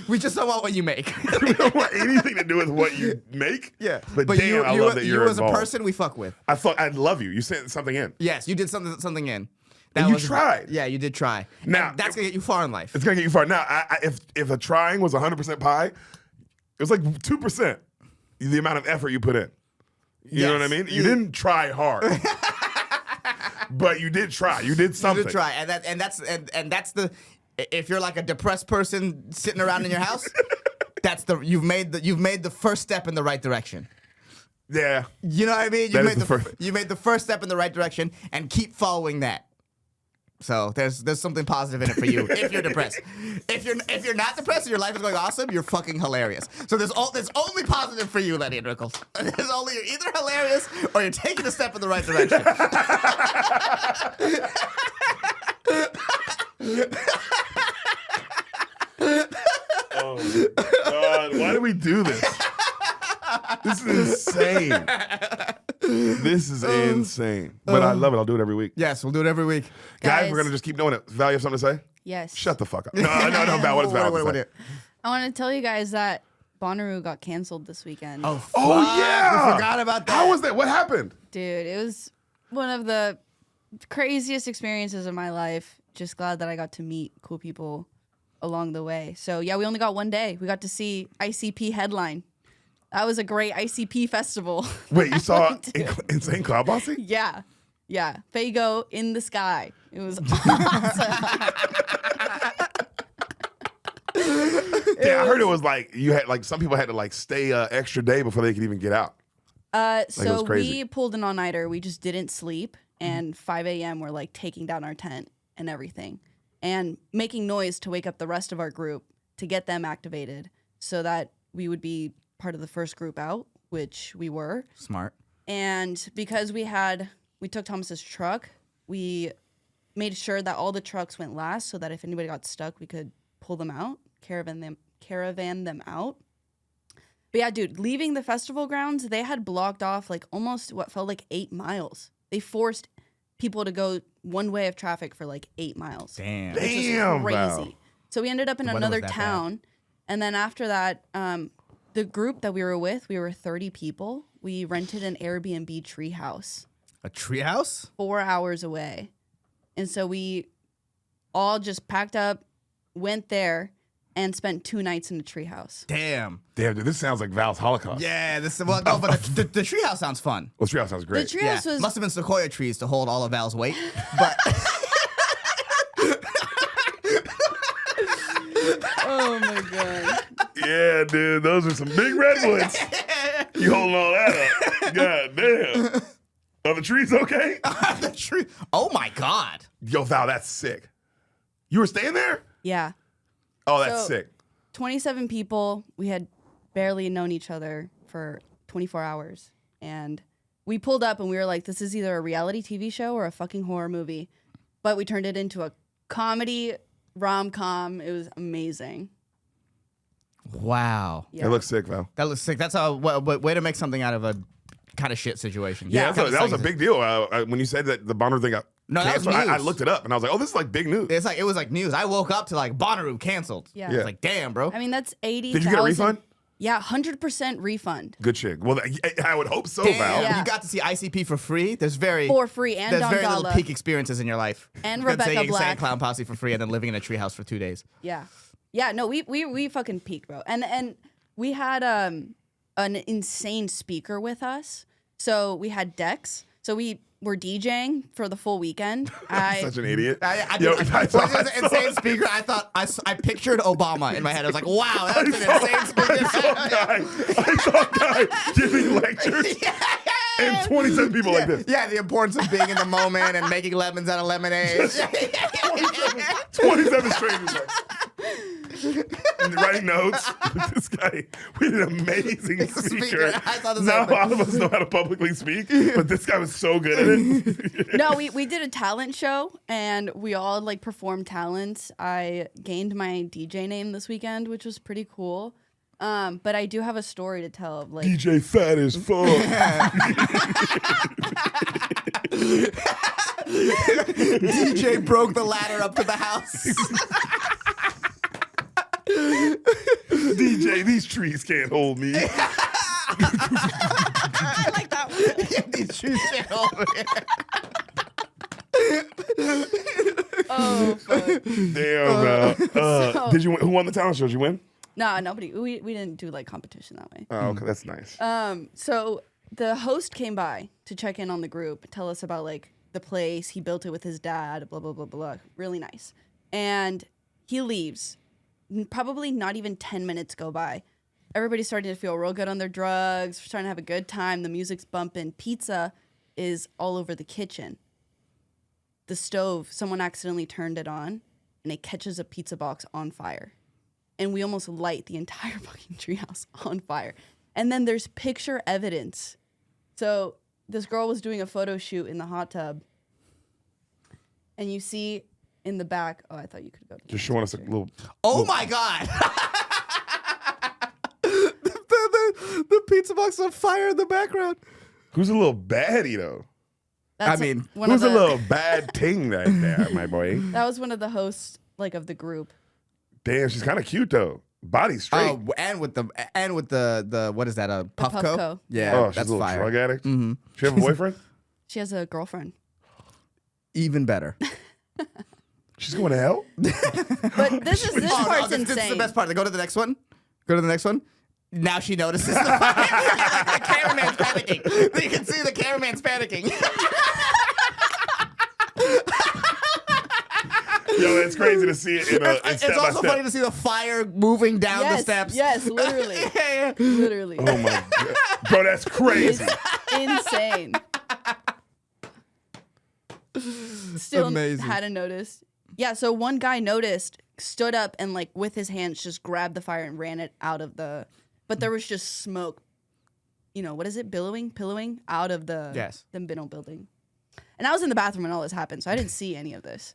We just don't want what you make. We don't want anything to do with what you make. Yeah, but damn, I love that you're you as a involved. person we fuck with. I love you. You sent something in. Yes, you did something in. And you tried. Yeah, you did try. Now And that's gonna get you far in life. It's gonna get you far. Now, if a trying was 100% pie, it was like 2% the amount of effort you put in. You know what I mean? You didn't try hard, but you did try. You did something. You did try, and that's the. If you're like a depressed person sitting around in your house, you've made the first step in the right direction. Yeah. You know what I mean? You made the first step in the right direction, and keep following that. So there's something positive in it for you if you're depressed. If you're not depressed and your life is going awesome, you're fucking hilarious. So there's only positive for you, Lenny and Rickles. There's only, you're either hilarious or you're taking a step in the right direction. Oh God! Why do we do this? This is insane. This is insane. But I love it. I'll do it every week. Yes, we'll do it every week. Guys, we're gonna just keep doing it. Val, you have something to say? Yes. Shut the fuck up. No, Val. What does Val have to say? I want to tell you guys that Bonnaroo got canceled this weekend. Oh yeah! We forgot about that. How was that? What happened? Dude, it was one of the craziest experiences of my life. Just glad that I got to meet cool people along the way. So yeah, we only got one day. We got to see ICP headline. That was a great ICP festival. Wait, you saw Insane Cloud Bossy? Yeah. Fago in the sky. It was awesome. Yeah, I heard it was like you had like some people had to like stay an extra day before they could even get out. So crazy. we pulled an all-nighter. We just didn't sleep. And 5 a.m. we're like taking down our tent and everything. And making noise to wake up the rest of our group to get them activated so that we would be part of the first group out, which we were. Smart. And because we took Thomas's truck, we made sure that all the trucks went last so that if anybody got stuck, we could pull them out, caravan them out. But yeah, dude, leaving the festival grounds, they had blocked off like almost what felt like 8 miles. They forced people to go one way of traffic for like 8 miles. Damn. Which was Damn, crazy. Val. So we ended up in The weather another was that town. And then after that, the group that we were with, we were 30 people. We rented an Airbnb treehouse A treehouse? 4 hours away. And so we all just packed up, went there, and spent 2 nights in the treehouse. Damn. Damn, dude, this sounds like Val's Holocaust. Yeah, but the treehouse sounds fun. Well, Treehouse sounds The great. treehouse was... Must have been sequoia trees to hold all of Val's weight, but Oh, my God. Yeah, dude, those are some big redwoods. You holding all that up. God damn. Are the trees okay? the tree. Oh my God. Yo, Val, that's sick. You were staying there? Yeah. Oh, that's So- sick. 27 people. We had barely known each other for 24 hours. And we pulled up and we were like, this is either a reality TV show or a fucking horror movie. But we turned it into a comedy rom-com. It was amazing. Wow. Yeah. It looks sick, Val. That looks sick. That's a way to make something out of a kind of shit situation. Yeah, kinda that was a sucks. big deal. When you said that the Bonnaroo thing got No, that was canceled, I news. looked it up and I was like, oh, this is like big news. It was like news. I woke up to like Bonnaroo canceled. Yeah. I was like, damn, bro. I mean, that's 80,000. Did you get a refund? Yeah, 100% refund. Good shit. Well, I would hope so, Damn, Val. Yeah. you got to see ICP for free. There's very For free and there's Don very little Gala. peak experiences in your life. And Than Rebecca seeing Black. Insane Clown Posse for free and then living in a treehouse for 2 days. Yeah. Yeah, no, we fucking peaked, bro. And we had an insane speaker with us. So we had decks. So we were DJing for the full weekend. Such an idiot. I Yo, did, I saw- when it was an insane speaker, I thought I pictured Obama in my head. I was like, wow, that's an insane speaker. I saw a guy giving lectures and 27 people like this. Yeah, the importance of being in the moment and making lemons out of lemonade. 27 strangers like, and writing notes. This guy, we did an amazing speaker. I thought the same Not a thing. lot of us know how to publicly speak, but this guy was so good at it. No, we did a talent show and we all like performed talents. I gained my DJ name this weekend, which was pretty cool. But I do have a story to tell of like DJ fat as fuck. DJ broke the ladder up to the house. DJ, these trees can't hold me. I like that one. These shoes can't hold me. Oh, fuck. Damn, bro. Did you win? Who won the talent show? Did you win? No, nobody. We didn't do like competition that way. Oh, okay, that's nice. So the host came by to check in on the group, tell us about like the place. He built it with his dad, blah, blah, blah, blah. Really nice. And he leaves. Probably not even 10 minutes go by. Everybody's starting to feel real good on their drugs, starting to have a good time. The music's bumping. Pizza is all over the kitchen. The stove, someone accidentally turned it on, and it catches a pizza box on fire. And we almost light the entire fucking treehouse on fire. And then there's picture evidence. So this girl was doing a photo shoot in the hot tub. And you see in the back, oh, I thought you could go. To Just showing us a little. Oh my God. the pizza box on fire in the background. Who's a little baddie though? That's I mean, one Who's of a the, little bad ting right there, my boy? That was one of the hosts, like of the group. Damn, she's kind of cute though. Body straight. Oh, and with the what is that? A Puffco? Puffco. Yeah, Oh, she's that's a little fire. drug addict. Mm-hmm. She have a boyfriend? She has a girlfriend. Even better. She's going to hell? But this part's insane. This is the best part. Go to the next one. Go to the next one. Now she notices the fire. The cameraman's panicking. You can see the cameraman's panicking. Yo, it's crazy to see it in It's step by also step. funny to see the fire moving down the steps. Yes, literally. Yeah. Literally. Oh my God. Bro, that's crazy. It's insane. Still Amazing. hadn't noticed. Yeah, so one guy noticed, stood up and like with his hands just grabbed the fire and ran it out of the, but there was just smoke, you know, what is it? Pillowing out of the Binnell building. And I was in the bathroom when all this happened, so I didn't see any of this.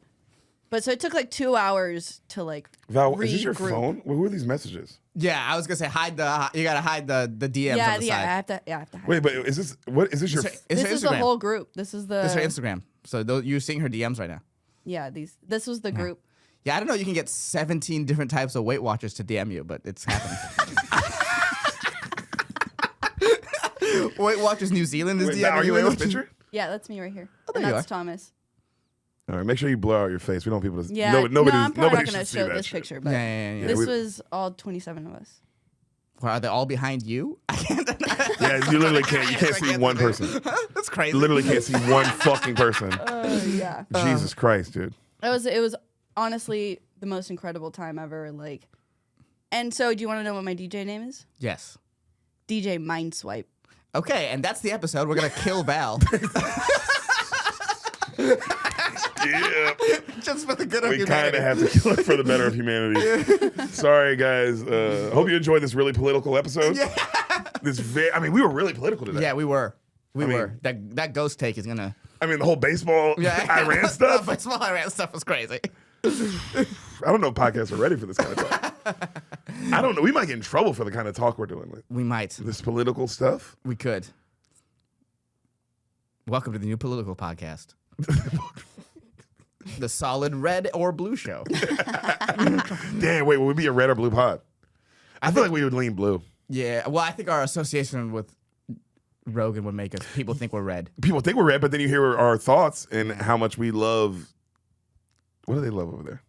But so it took like 2 hours to like Val, is this your regroup. phone? Who are these messages? Yeah, I was gonna say you gotta hide the DMs Yeah, on the yeah, I side. have to hide. Wait, but is this your? It's This her is the Instagram. whole group. This is the It's her Instagram. So you're seeing her DMs right now. yeah. This was the group. Yeah, I don't know. You can get 17 different types of Weight Watchers to DM you, but it's happening. Weight Watchers New Zealand is Wait, DMing Val, are you Weight in this Watchers. picture? Yeah, that's me right here, there and you that's are. Thomas. All right, make sure you blur out your face. We don't want people to. Yeah, nobody, no, I'm probably nobody not should gonna see show that this shit. picture, but Yeah. this we- was all 27 of us. Well, are they all behind you? I can't. Yeah, you literally can't. You can't see one person. That's crazy. You literally can't see one fucking person. Yeah. Jesus Christ, dude. It was honestly the most incredible time ever. Like, and so do you want to know what my DJ name is? Yes. DJ Mindswipe. Okay, and that's the episode. We're gonna kill Val. Yeah, Just for the good of we kind humanity. of have to kill it for the better of humanity. Sorry, guys. Hope you enjoyed this really political episode. I mean, we were really political today. Yeah, we were. We I mean- were. That ghost take is gonna. I mean, the whole baseball Iran stuff. The baseball Iran stuff was crazy. I don't know if podcasts are ready for this kind of talk. I don't know. We might get in trouble for the kind of talk we're doing. Like, We might. this political stuff. We could. Welcome to the new political podcast. The solid red or blue show. Damn, wait, would we be a red or blue pod? I feel like we would lean blue. Yeah. Well, I think our association with Rogan would make us people think we're red. People think we're red, but then you hear our thoughts and how much we love. What do they love over there?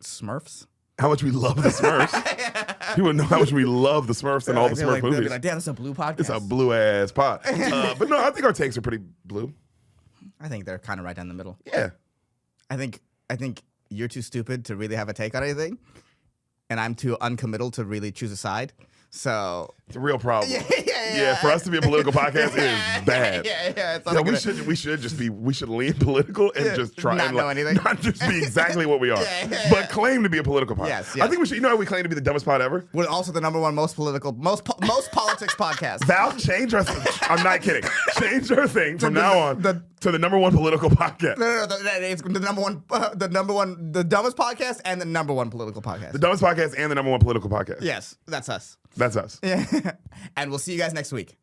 Smurfs. How much we love the Smurfs. People know how much we love the Smurfs and all the They're Smurf like, they'll be movies. like, damn, it's a blue podcast. It's a blue ass pod. But no, I think our takes are pretty blue. I think they're kind of right down the middle. Yeah. I think you're too stupid to really have a take on anything, and I'm too uncommittal to really choose a side. So It's a real problem. yeah. For us to be a political podcast, it is bad. Yeah. It's Yeah, not we gonna- should just be. We should lean political and just try Not and know anything. not just be exactly what we are, Yeah. but claim to be a political podcast. Yes. I think we should. You know, how we claim to be the dumbest pod ever. We're also the number one most political, most politics podcast. Val, change our. I'm not kidding. Change our thing from now on to the number one political podcast. No. It's the number one, the dumbest podcast and the number one political podcast. The dumbest podcast and the number one political podcast. Yes, that's us. That's us. Yeah. And we'll see you guys next week.